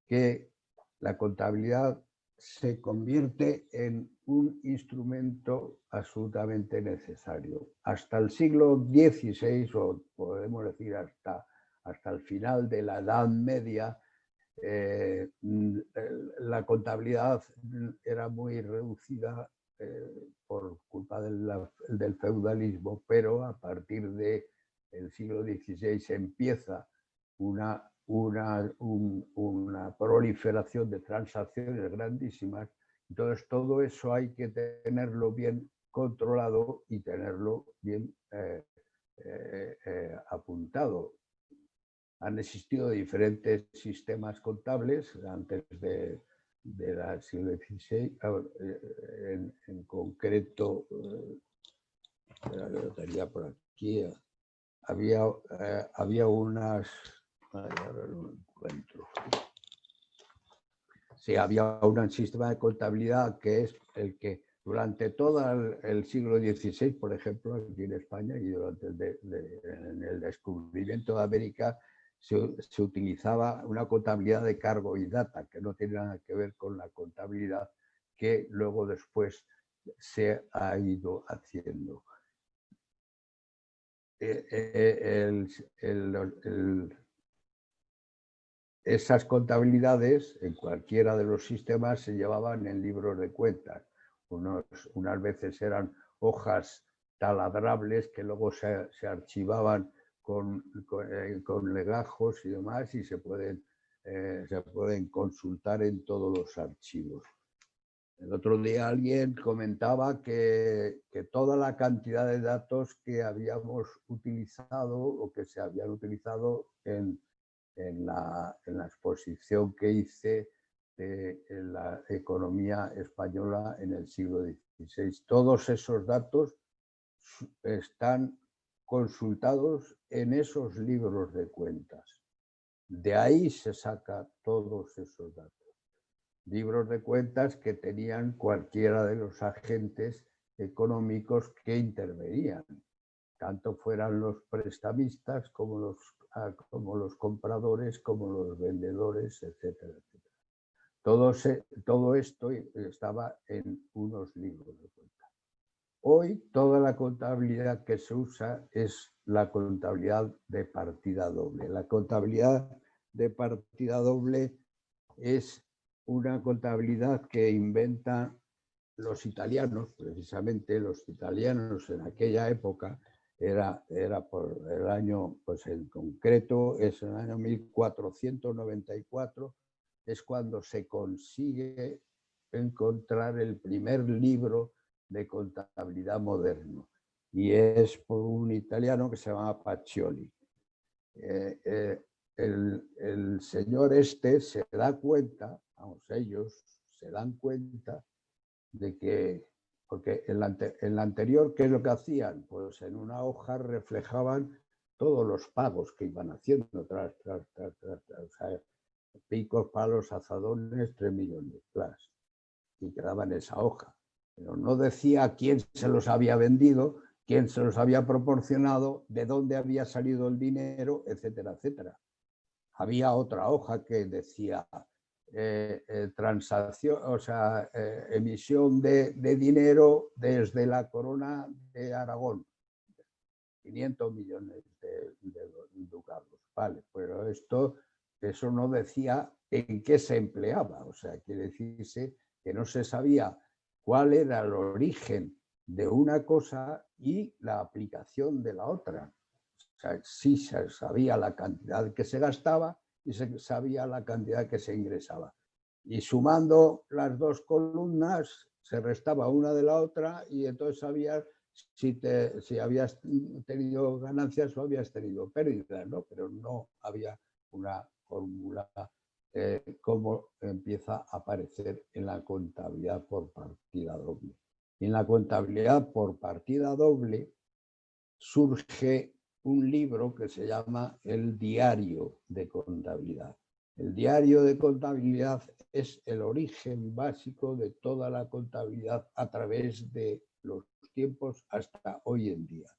que la contabilidad se convierte en un instrumento absolutamente necesario. Hasta el siglo XVI, o podemos decir hasta el final de la Edad Media, la contabilidad era muy reducida por culpa del feudalismo, pero a partir del siglo XVI empieza una proliferación de transacciones grandísimas. Entonces, todo eso hay que tenerlo bien controlado y tenerlo bien apuntado. Han existido diferentes sistemas contables antes del siglo XVI. En concreto, lo tenía por aquí, había unas... Ahora lo encuentro. Sí, había un sistema de contabilidad que es el que durante todo el siglo XVI, por ejemplo, aquí en España, y durante en el descubrimiento de América, se utilizaba una contabilidad de cargo y data, que no tiene nada que ver con la contabilidad que luego después se ha ido haciendo. Esas contabilidades en cualquiera de los sistemas se llevaban en libros de cuentas. Unas veces eran hojas taladrables que luego se archivaban con legajos y demás, y se pueden consultar en todos los archivos. El otro día alguien comentaba que toda la cantidad de datos que habíamos utilizado o que se habían utilizado en la exposición que hice de la economía española en el siglo XVI. Todos esos datos están consultados en esos libros de cuentas. De ahí se saca todos esos datos. Libros de cuentas que tenían cualquiera de los agentes económicos que intervenían, tanto fueran los prestamistas como los compradores, como los vendedores, etcétera, etcétera. Todo esto estaba en unos libros de cuentas. Hoy toda la contabilidad que se usa es la contabilidad de partida doble. La contabilidad de partida doble es una contabilidad que inventan los italianos, precisamente los italianos en aquella época. Era por el año, pues en concreto, es el año 1494, es cuando se consigue encontrar el primer libro de contabilidad moderno. Y es por un italiano que se llama Pacioli. El señor este se da cuenta, vamos, ellos se dan cuenta de que, porque en la anterior, ¿qué es lo que hacían? Pues en una hoja reflejaban todos los pagos que iban haciendo, o sea, picos, palos, azadones, 3 millones, plus, y quedaba en esa hoja. Pero no decía quién se los había vendido, quién se los había proporcionado, de dónde había salido el dinero, etcétera, etcétera. Había otra hoja que decía transacción, o sea, emisión de dinero desde la corona de Aragón, 500 millones de ducados. Vale, pero eso no decía en qué se empleaba, o sea, quiere decirse que no se sabía cuál era el origen de una cosa y la aplicación de la otra. O sea, sí se sabía la cantidad que se gastaba y se sabía la cantidad que se ingresaba. Y sumando las dos columnas se restaba una de la otra y entonces sabías si habías tenido ganancias o habías tenido pérdidas, ¿no? Pero no había una fórmula como empieza a aparecer en la contabilidad por partida doble. Y en la contabilidad por partida doble surge un libro que se llama El Diario de Contabilidad. El Diario de Contabilidad es el origen básico de toda la contabilidad a través de los tiempos hasta hoy en día.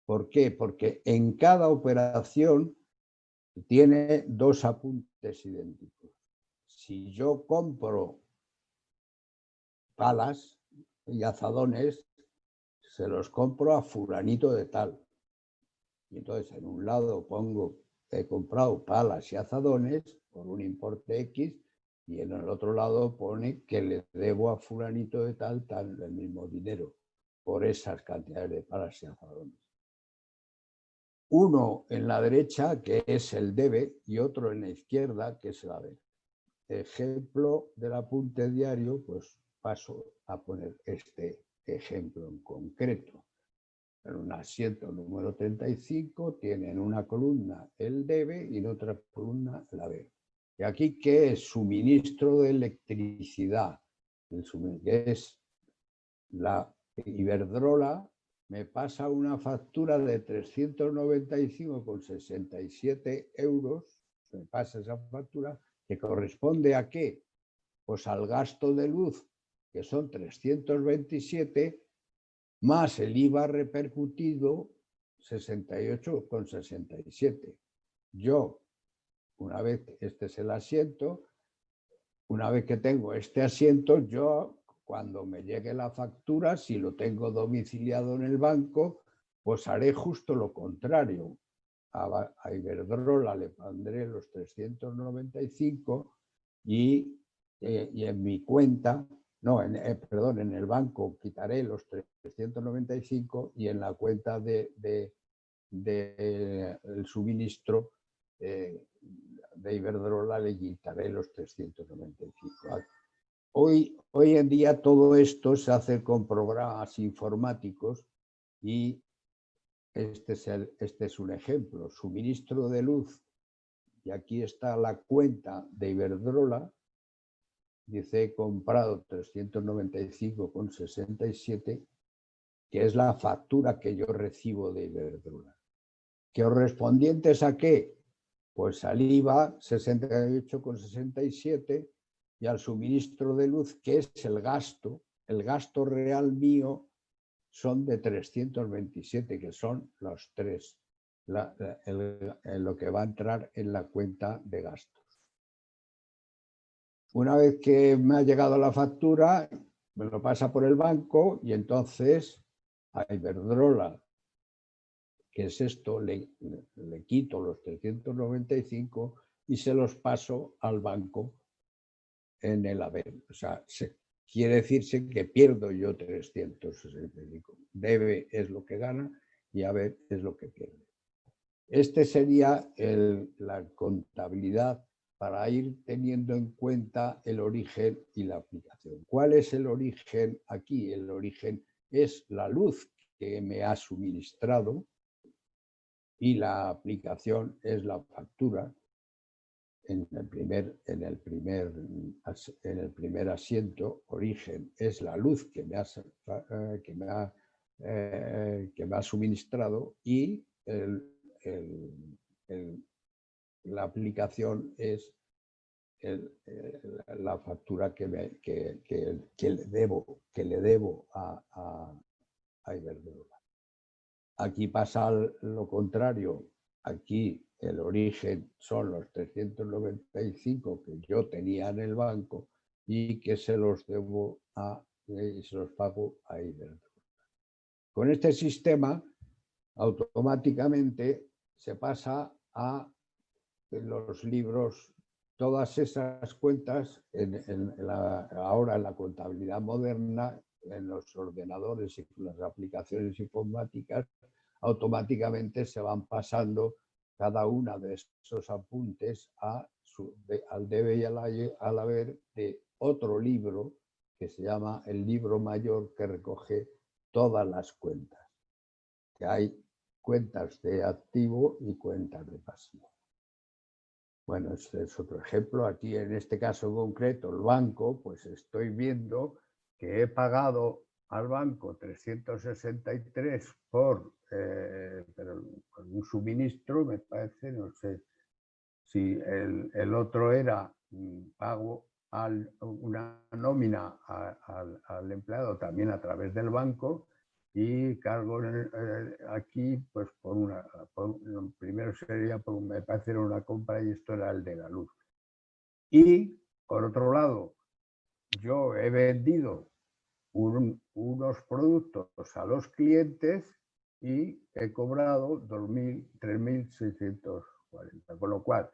¿Por qué? Porque en cada operación Tiene dos apuntes idénticos. Si yo compro palas y azadones, se los compro a fulanito de tal. Y entonces en un lado pongo, he comprado palas y azadones por un importe X, y en el otro lado pone que le debo a fulanito de tal el mismo dinero por esas cantidades de palas y azadones. Uno en la derecha, que es el debe, y otro en la izquierda, que es el haber. Ejemplo del apunte diario, pues paso a poner este ejemplo en concreto. En un asiento número 35 tiene en una columna el debe y en otra columna el haber. Y aquí, ¿qué es? Suministro de electricidad. Que es la Iberdrola me pasa una factura de 395,67 euros, me pasa esa factura, que corresponde ¿a qué? Pues al gasto de luz, que son 327, más el IVA repercutido, 68,67. Yo, una vez, este es el asiento, una vez que tengo este asiento, yo, cuando me llegue la factura, si lo tengo domiciliado en el banco, pues haré justo lo contrario. A Iberdrola le pondré los 395 y en mi cuenta, no, perdón, en el banco quitaré los 395 y en la cuenta del suministro de Iberdrola le quitaré los 395. Hoy en día todo esto se hace con programas informáticos y este es un ejemplo. Suministro de luz, y aquí está la cuenta de Iberdrola. Dice, he comprado 395,67, que es la factura que yo recibo de Iberdrola. ¿Correspondientes a qué? Pues al IVA 68,67 y al suministro de luz, que es el gasto real mío son de 327, que son los tres, lo que va a entrar en la cuenta de gastos. Una vez que me ha llegado la factura, me lo pasa por el banco y entonces a Iberdrola, que es esto, le quito los 395 y se los paso al banco en el haber. O sea, quiere decirse que pierdo yo 365. Debe es lo que gana y haber es lo que pierde. Este sería la contabilidad para ir teniendo en cuenta el origen y la aplicación. ¿Cuál es el origen aquí? El origen es la luz que me ha suministrado y la aplicación es la factura. En el primer asiento, origen es la luz que me ha suministrado y la aplicación es la factura que le debo a Iberdrola. Aquí pasa lo contrario. Aquí el origen son los 395 que yo tenía en el banco y que se los debo se los pago a Iberdrola. Con este sistema, automáticamente se pasa a los libros, todas esas cuentas, ahora en la contabilidad moderna, en los ordenadores y las aplicaciones informáticas, automáticamente se van pasando cada una de esos apuntes al debe y al haber de otro libro que se llama el libro mayor, que recoge todas las cuentas. Que hay cuentas de activo y cuentas de pasivo. Bueno, este es otro ejemplo. Aquí en este caso concreto, el banco, pues estoy viendo que he pagado al banco 363 por un suministro, me parece, no sé si el otro era pago una nómina al empleado también a través del banco, y cargo aquí, pues primero sería, me parece era una compra y esto era el de la luz. Y por otro lado, yo he vendido unos productos a los clientes y he cobrado 3.640. Con lo cual,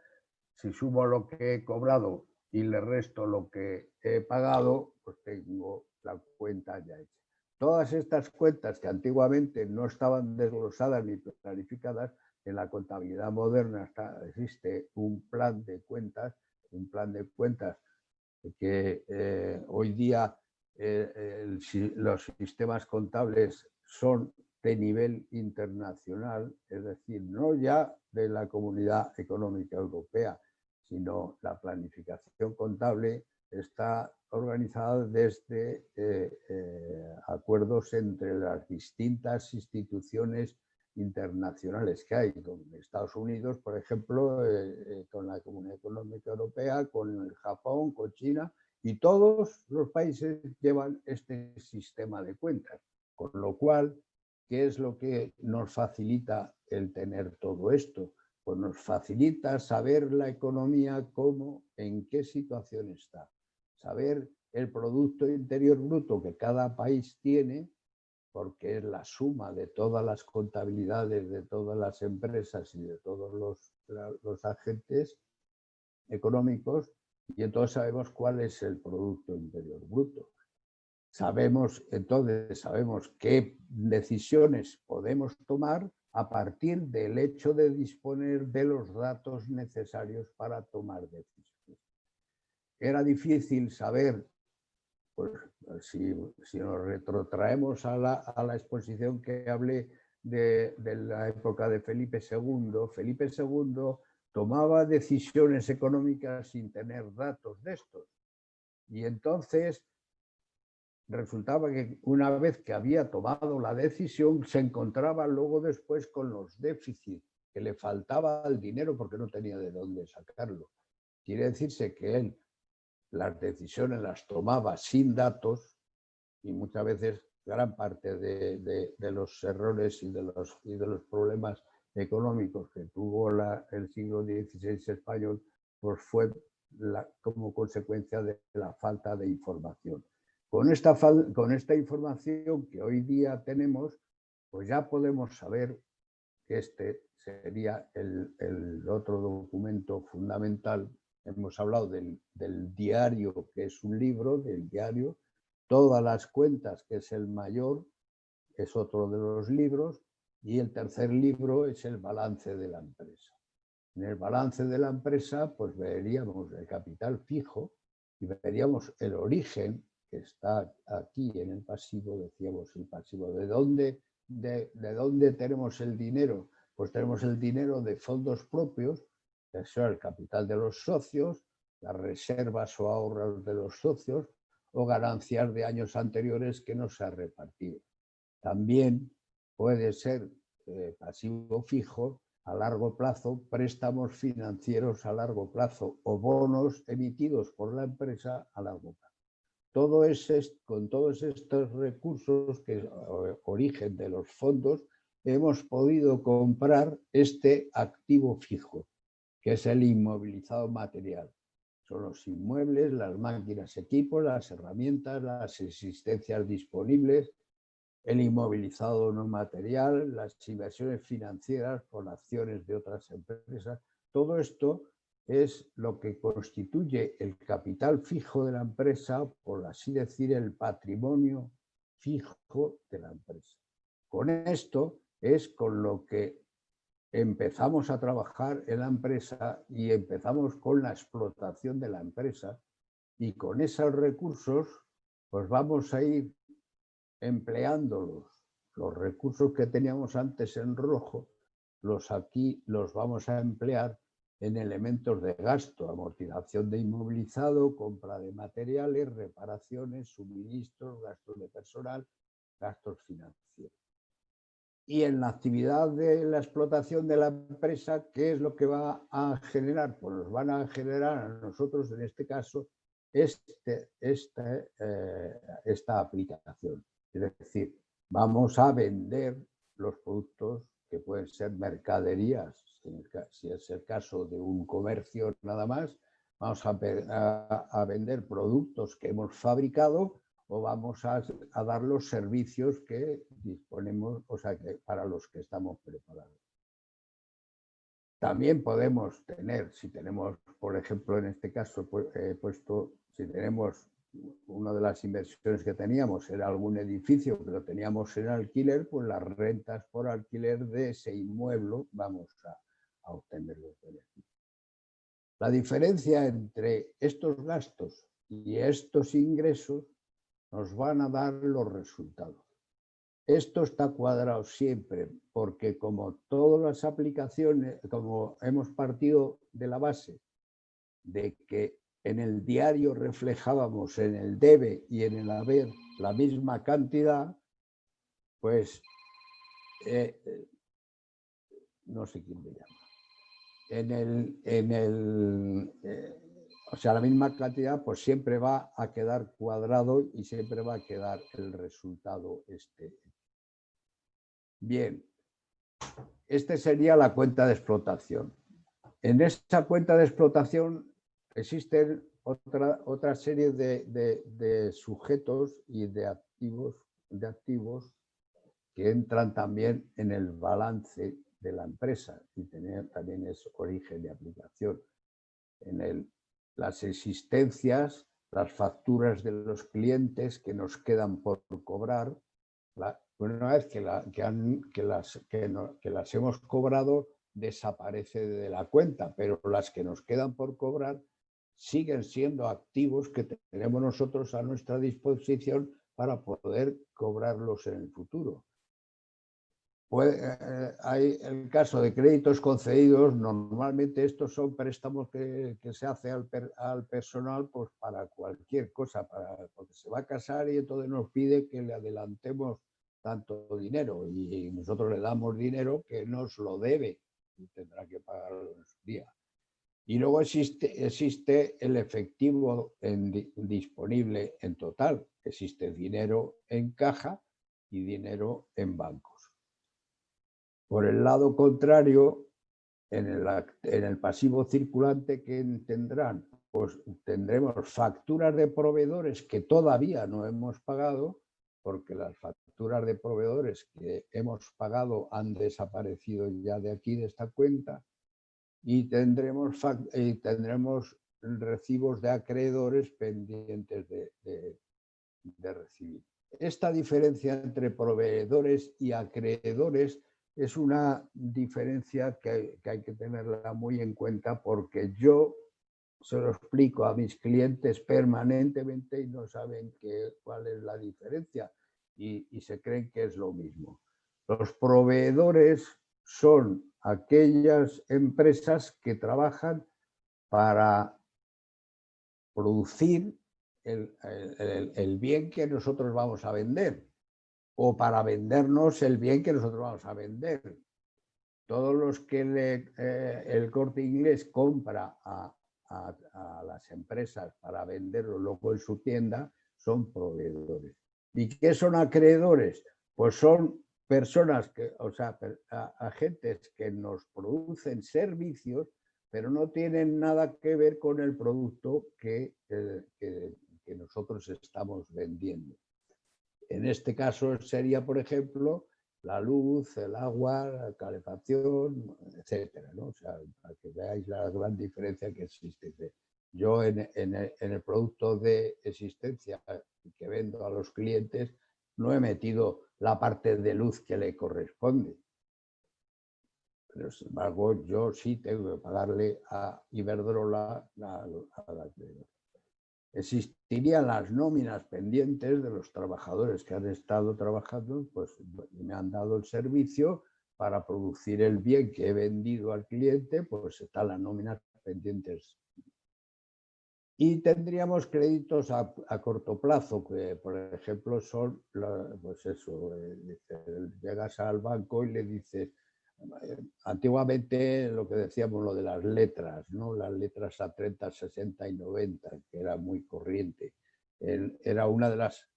si sumo lo que he cobrado y le resto lo que he pagado, pues tengo la cuenta ya hecha. Todas estas cuentas que antiguamente no estaban desglosadas ni planificadas, en la contabilidad moderna existe un plan de cuentas que hoy día los sistemas contables son de nivel internacional, es decir, no ya de la Comunidad Económica Europea, sino la planificación contable está organizada desde acuerdos entre las distintas instituciones internacionales que hay, con Estados Unidos, por ejemplo, con la Comunidad Económica Europea, con el Japón, con China, y todos los países llevan este sistema de cuentas. Con lo cual, ¿qué es lo que nos facilita el tener todo esto? Pues nos facilita saber la economía cómo, en qué situación está, saber el Producto Interior Bruto que cada país tiene, porque es la suma de todas las contabilidades de todas las empresas y de todos los agentes económicos, y entonces sabemos cuál es el Producto Interior Bruto. Sabemos qué decisiones podemos tomar a partir del hecho de disponer de los datos necesarios para tomar decisiones. Era difícil saber, pues si nos retrotraemos a la exposición que hablé de la época de Felipe II tomaba decisiones económicas sin tener datos de estos. Y entonces resultaba que una vez que había tomado la decisión, se encontraba luego después con los déficits, que le faltaba el dinero porque no tenía de dónde sacarlo. Quiere decirse que él las decisiones las tomaba sin datos, y muchas veces gran parte de los errores y de los problemas económicos que tuvo el siglo XVI español, pues fue como consecuencia de la falta de información. Con esta información que hoy día tenemos, pues ya podemos saber que este sería el otro documento fundamental. Hemos hablado del diario, que es un libro, del diario. Todas las cuentas, que es el mayor, es otro de los libros. Y el tercer libro es el balance de la empresa. En el balance de la empresa, pues veríamos el capital fijo y veríamos el origen, que está aquí en el pasivo. Decíamos el pasivo. ¿De dónde tenemos el dinero? Pues tenemos el dinero de fondos propios, que es el capital de los socios, las reservas o ahorros de los socios, o ganancias de años anteriores que no se ha repartido. También puede ser pasivo fijo a largo plazo, préstamos financieros a largo plazo o bonos emitidos por la empresa a largo plazo. Con todos estos recursos, que es origen de los fondos, hemos podido comprar este activo fijo, que es el inmovilizado material. Son los inmuebles, las máquinas, equipos, las herramientas, las existencias disponibles, el inmovilizado no material, las inversiones financieras por acciones de otras empresas. Todo esto es lo que constituye el capital fijo de la empresa, por así decir, el patrimonio fijo de la empresa. Con esto es con lo que empezamos a trabajar en la empresa y empezamos con la explotación de la empresa, y con esos recursos pues vamos a ir empleándolos. Los recursos que teníamos antes en rojo, aquí los vamos a emplear en elementos de gasto: amortización de inmovilizado, compra de materiales, reparaciones, suministros, gastos de personal, gastos financieros. Y en la actividad de la explotación de la empresa, ¿qué es lo que va a generar? Pues nos van a generar a nosotros, en este caso, esta aplicación. Es decir, vamos a vender los productos que pueden ser mercaderías, si es el caso de un comercio nada más, vamos a vender productos que hemos fabricado o vamos a dar los servicios que disponemos, o sea, para los que estamos preparados. También podemos tener, si tenemos, por ejemplo, en este caso, si tenemos una de las inversiones que teníamos era algún edificio que lo teníamos en alquiler, pues las rentas por alquiler de ese inmueble vamos a obtener los beneficios. La diferencia entre estos gastos y estos ingresos nos van a dar los resultados. Esto está cuadrado siempre, porque como todas las aplicaciones, como hemos partido de la base de que en el diario reflejábamos en el debe y en el haber la misma cantidad, pues no sé quién me llama. O sea, la misma cantidad, pues siempre va a quedar cuadrado y siempre va a quedar el resultado este. Bien, esta sería la cuenta de explotación. En esta cuenta de explotación existen otra serie de sujetos y de activos que entran también en el balance de la empresa y también es origen de aplicación. Las existencias, las facturas de los clientes que nos quedan por cobrar, una vez que las hemos cobrado, desaparece de la cuenta, pero las que nos quedan por cobrar siguen siendo activos que tenemos nosotros a nuestra disposición para poder cobrarlos en el futuro. Hay el caso de créditos concedidos, normalmente estos son préstamos que se hace al personal pues para cualquier cosa, porque se va a casar y entonces nos pide que le adelantemos tanto dinero y nosotros le damos dinero que nos lo debe y tendrá que pagarlo en su día. Y luego existe el efectivo disponible en total, existe dinero en caja y dinero en bancos. Por el lado contrario, en el pasivo circulante, ¿qué tendrán? Pues tendremos facturas de proveedores que todavía no hemos pagado, porque las facturas de proveedores que hemos pagado han desaparecido ya de aquí, de esta cuenta, y tendremos recibos de acreedores pendientes de recibir. Esta diferencia entre proveedores y acreedores es una diferencia que hay que tenerla muy en cuenta, porque yo se lo explico a mis clientes permanentemente y no saben cuál es la diferencia y se creen que es lo mismo. Los proveedores son aquellas empresas que trabajan para producir el bien que nosotros vamos a vender o para vendernos el bien que nosotros vamos a vender. Todos los que el Corte Inglés compra a las empresas para venderlo luego en su tienda son proveedores. ¿Y qué son acreedores? Pues son personas, agentes que nos producen servicios, pero no tienen nada que ver con el producto que nosotros estamos vendiendo. En este caso sería, por ejemplo, la luz, el agua, la calefacción, etcétera, ¿no? O sea, para que veáis la gran diferencia que existe. Yo en el producto de existencia que vendo a los clientes no he metido la parte de luz que le corresponde. Pero sin embargo, yo sí tengo que pagarle a Iberdrola a la acreedora. Existirían las nóminas pendientes de los trabajadores que han estado trabajando, pues me han dado el servicio para producir el bien que he vendido al cliente, pues están las nóminas pendientes. Y tendríamos créditos a corto plazo, que por ejemplo son, pues eso, llegas al banco y le dices, antiguamente lo que decíamos, lo de las letras, ¿no? Las letras a 30, 60 y 90, que era muy corriente. Era una de las,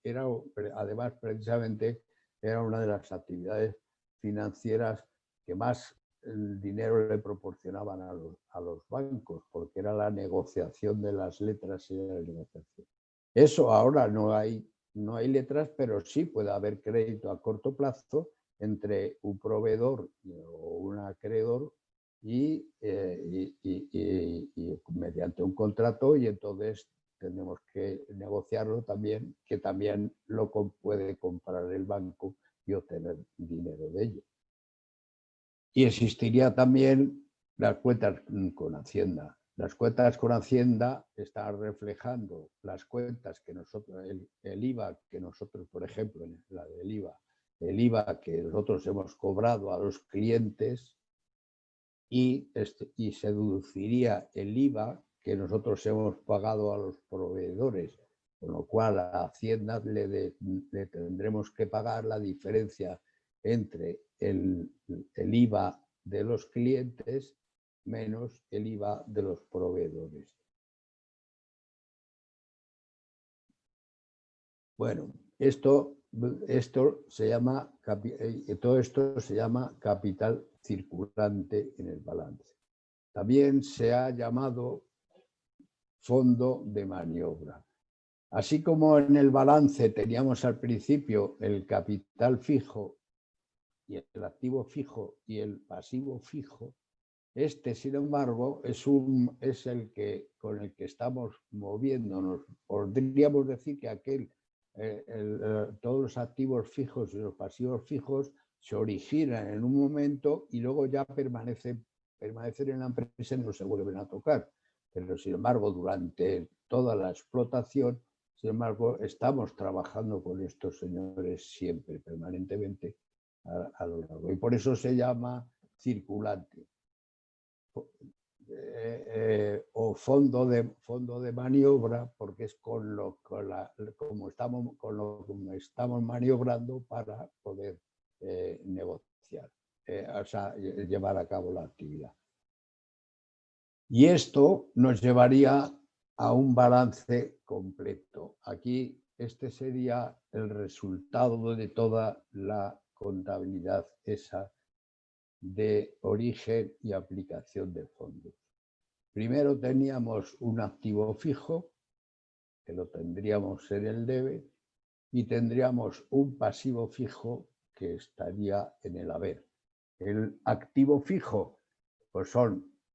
además precisamente era una de las actividades financieras que más dinero le proporcionaban a los bancos, porque era la negociación de las letras y la negociación. Eso ahora no hay letras, pero sí puede haber crédito a corto plazo entre un proveedor o un acreedor y mediante un contrato, y entonces tenemos que negociarlo también, que también lo puede comprar el banco y obtener dinero de ello. Y existiría también las cuentas con Hacienda. Las cuentas con Hacienda están reflejando las cuentas que nosotros, el IVA que nosotros, por ejemplo, la del IVA, el IVA que nosotros hemos cobrado a los clientes, y se deduciría el IVA que nosotros hemos pagado a los proveedores, con lo cual a Hacienda le tendremos que pagar la diferencia entre el IVA de los clientes menos el IVA de los proveedores. Bueno, todo esto se llama capital circulante en el balance. También se ha llamado fondo de maniobra. Así como en el balance teníamos al principio el capital fijo y el activo fijo y el pasivo fijo, este, sin embargo, es el que con el que estamos moviéndonos. Podríamos decir que todos los activos fijos y los pasivos fijos se originan en un momento y luego ya permanecen en la empresa y no se vuelven a tocar. Pero, sin embargo, durante toda la explotación, sin embargo, estamos trabajando con estos señores siempre, permanentemente, a lo largo. Y por eso se llama circulante. O fondo de maniobra, porque es con lo que estamos maniobrando para poder negociar, o sea, llevar a cabo la actividad. Y esto nos llevaría a un balance completo. Aquí este sería el resultado de toda la contabilidad esa de origen y aplicación de fondos. Primero teníamos un activo fijo, que lo tendríamos en el debe, y tendríamos un pasivo fijo que estaría en el haber. El activo fijo pues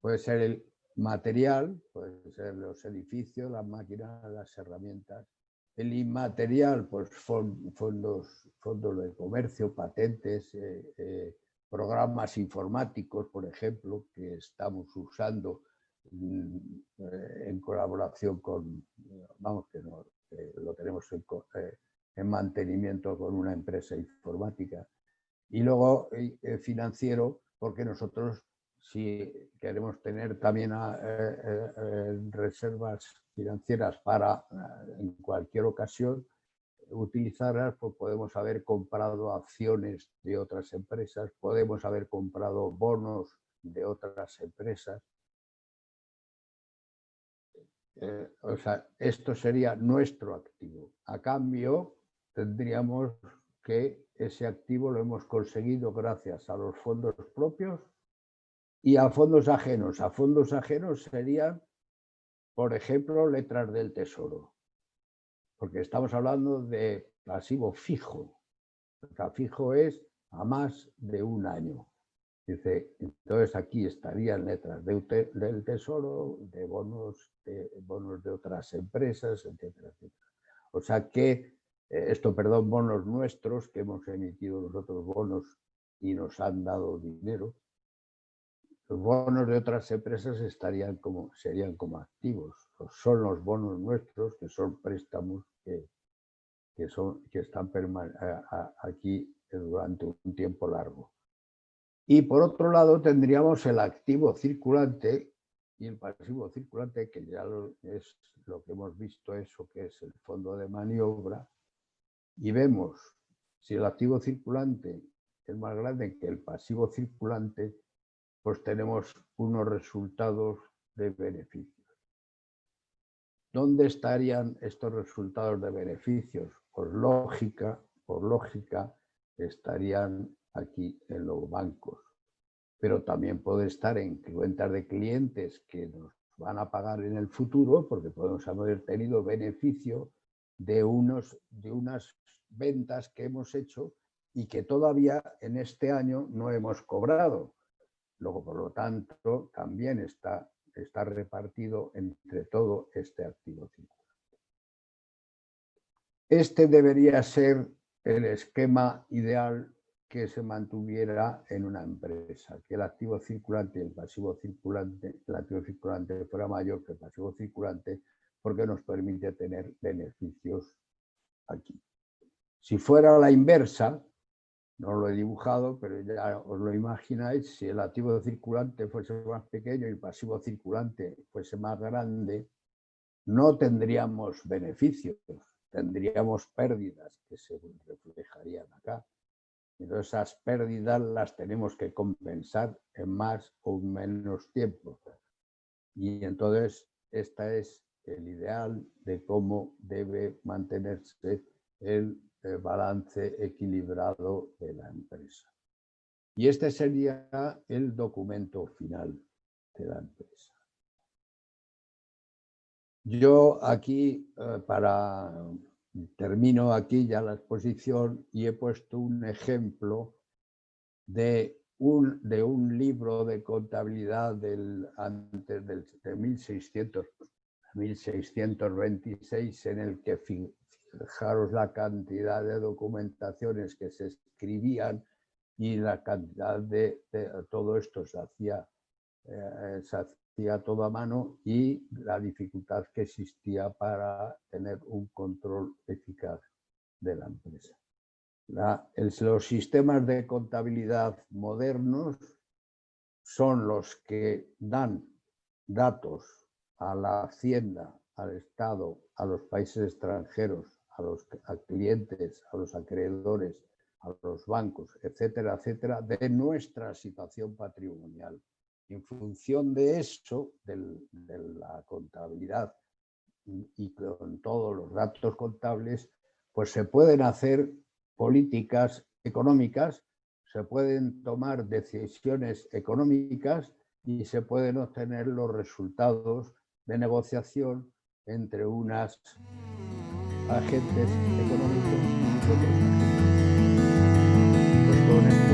puede ser el material, pueden ser los edificios, las máquinas, las herramientas. El inmaterial, pues fondos de comercio, patentes, programas informáticos, por ejemplo, que estamos usando en colaboración con, lo tenemos en mantenimiento con una empresa informática. Y luego financiero, porque nosotros, si queremos tener también reservas financieras para en cualquier ocasión utilizarlas, pues podemos haber comprado acciones de otras empresas, podemos haber comprado bonos de otras empresas. O sea, esto sería nuestro activo. A cambio, tendríamos que ese activo lo hemos conseguido gracias a los fondos propios y a fondos ajenos. A fondos ajenos serían, por ejemplo, letras del tesoro, porque estamos hablando de pasivo fijo. O sea, fijo es a más de un año. Dice, entonces aquí estarían letras del tesoro, de bonos de otras empresas, etcétera, etcétera. O sea que bonos nuestros, que hemos emitido nosotros bonos y nos han dado dinero. Los bonos de otras empresas serían como activos. Son los bonos nuestros, que son préstamos que están aquí durante un tiempo largo. Y por otro lado tendríamos el activo circulante y el pasivo circulante, que ya es lo que hemos visto, eso que es el fondo de maniobra. Y vemos si el activo circulante es más grande que el pasivo circulante, pues tenemos unos resultados de beneficios. ¿Dónde estarían estos resultados de beneficios? Por lógica, estarían aquí en los bancos, pero también puede estar en cuentas de clientes que nos van a pagar en el futuro, porque podemos haber tenido beneficio de unas ventas que hemos hecho y que todavía en este año no hemos cobrado. Luego, por lo tanto, también está repartido entre todo este activo circulante. Este debería ser el esquema ideal que se mantuviera en una empresa, que el activo circulante y el pasivo circulante, el activo circulante fuera mayor que el pasivo circulante, porque nos permite tener beneficios aquí. Si fuera la inversa, no lo he dibujado, pero ya os lo imagináis, si el activo circulante fuese más pequeño y el pasivo circulante fuese más grande, no tendríamos beneficios, tendríamos pérdidas que se reflejarían acá. Entonces esas pérdidas las tenemos que compensar en más o menos tiempo. Y entonces este es el ideal de cómo debe mantenerse el balance equilibrado de la empresa. Y este sería el documento final de la empresa. Yo aquí, termino aquí ya la exposición y he puesto un ejemplo de un libro de contabilidad antes de 1626, en el que, fijaros la cantidad de documentaciones que se escribían y la cantidad de todo esto se hacía todo a mano, y la dificultad que existía para tener un control eficaz de la empresa. Los sistemas de contabilidad modernos son los que dan datos a la Hacienda, al Estado, a los países extranjeros, a clientes, a los acreedores, a los bancos, etcétera, etcétera, de nuestra situación patrimonial. En función de eso, de la contabilidad y con todos los datos contables, pues se pueden hacer políticas económicas, se pueden tomar decisiones económicas y se pueden obtener los resultados de negociación entre unos agentes económicos y otros agentes. Pues con esto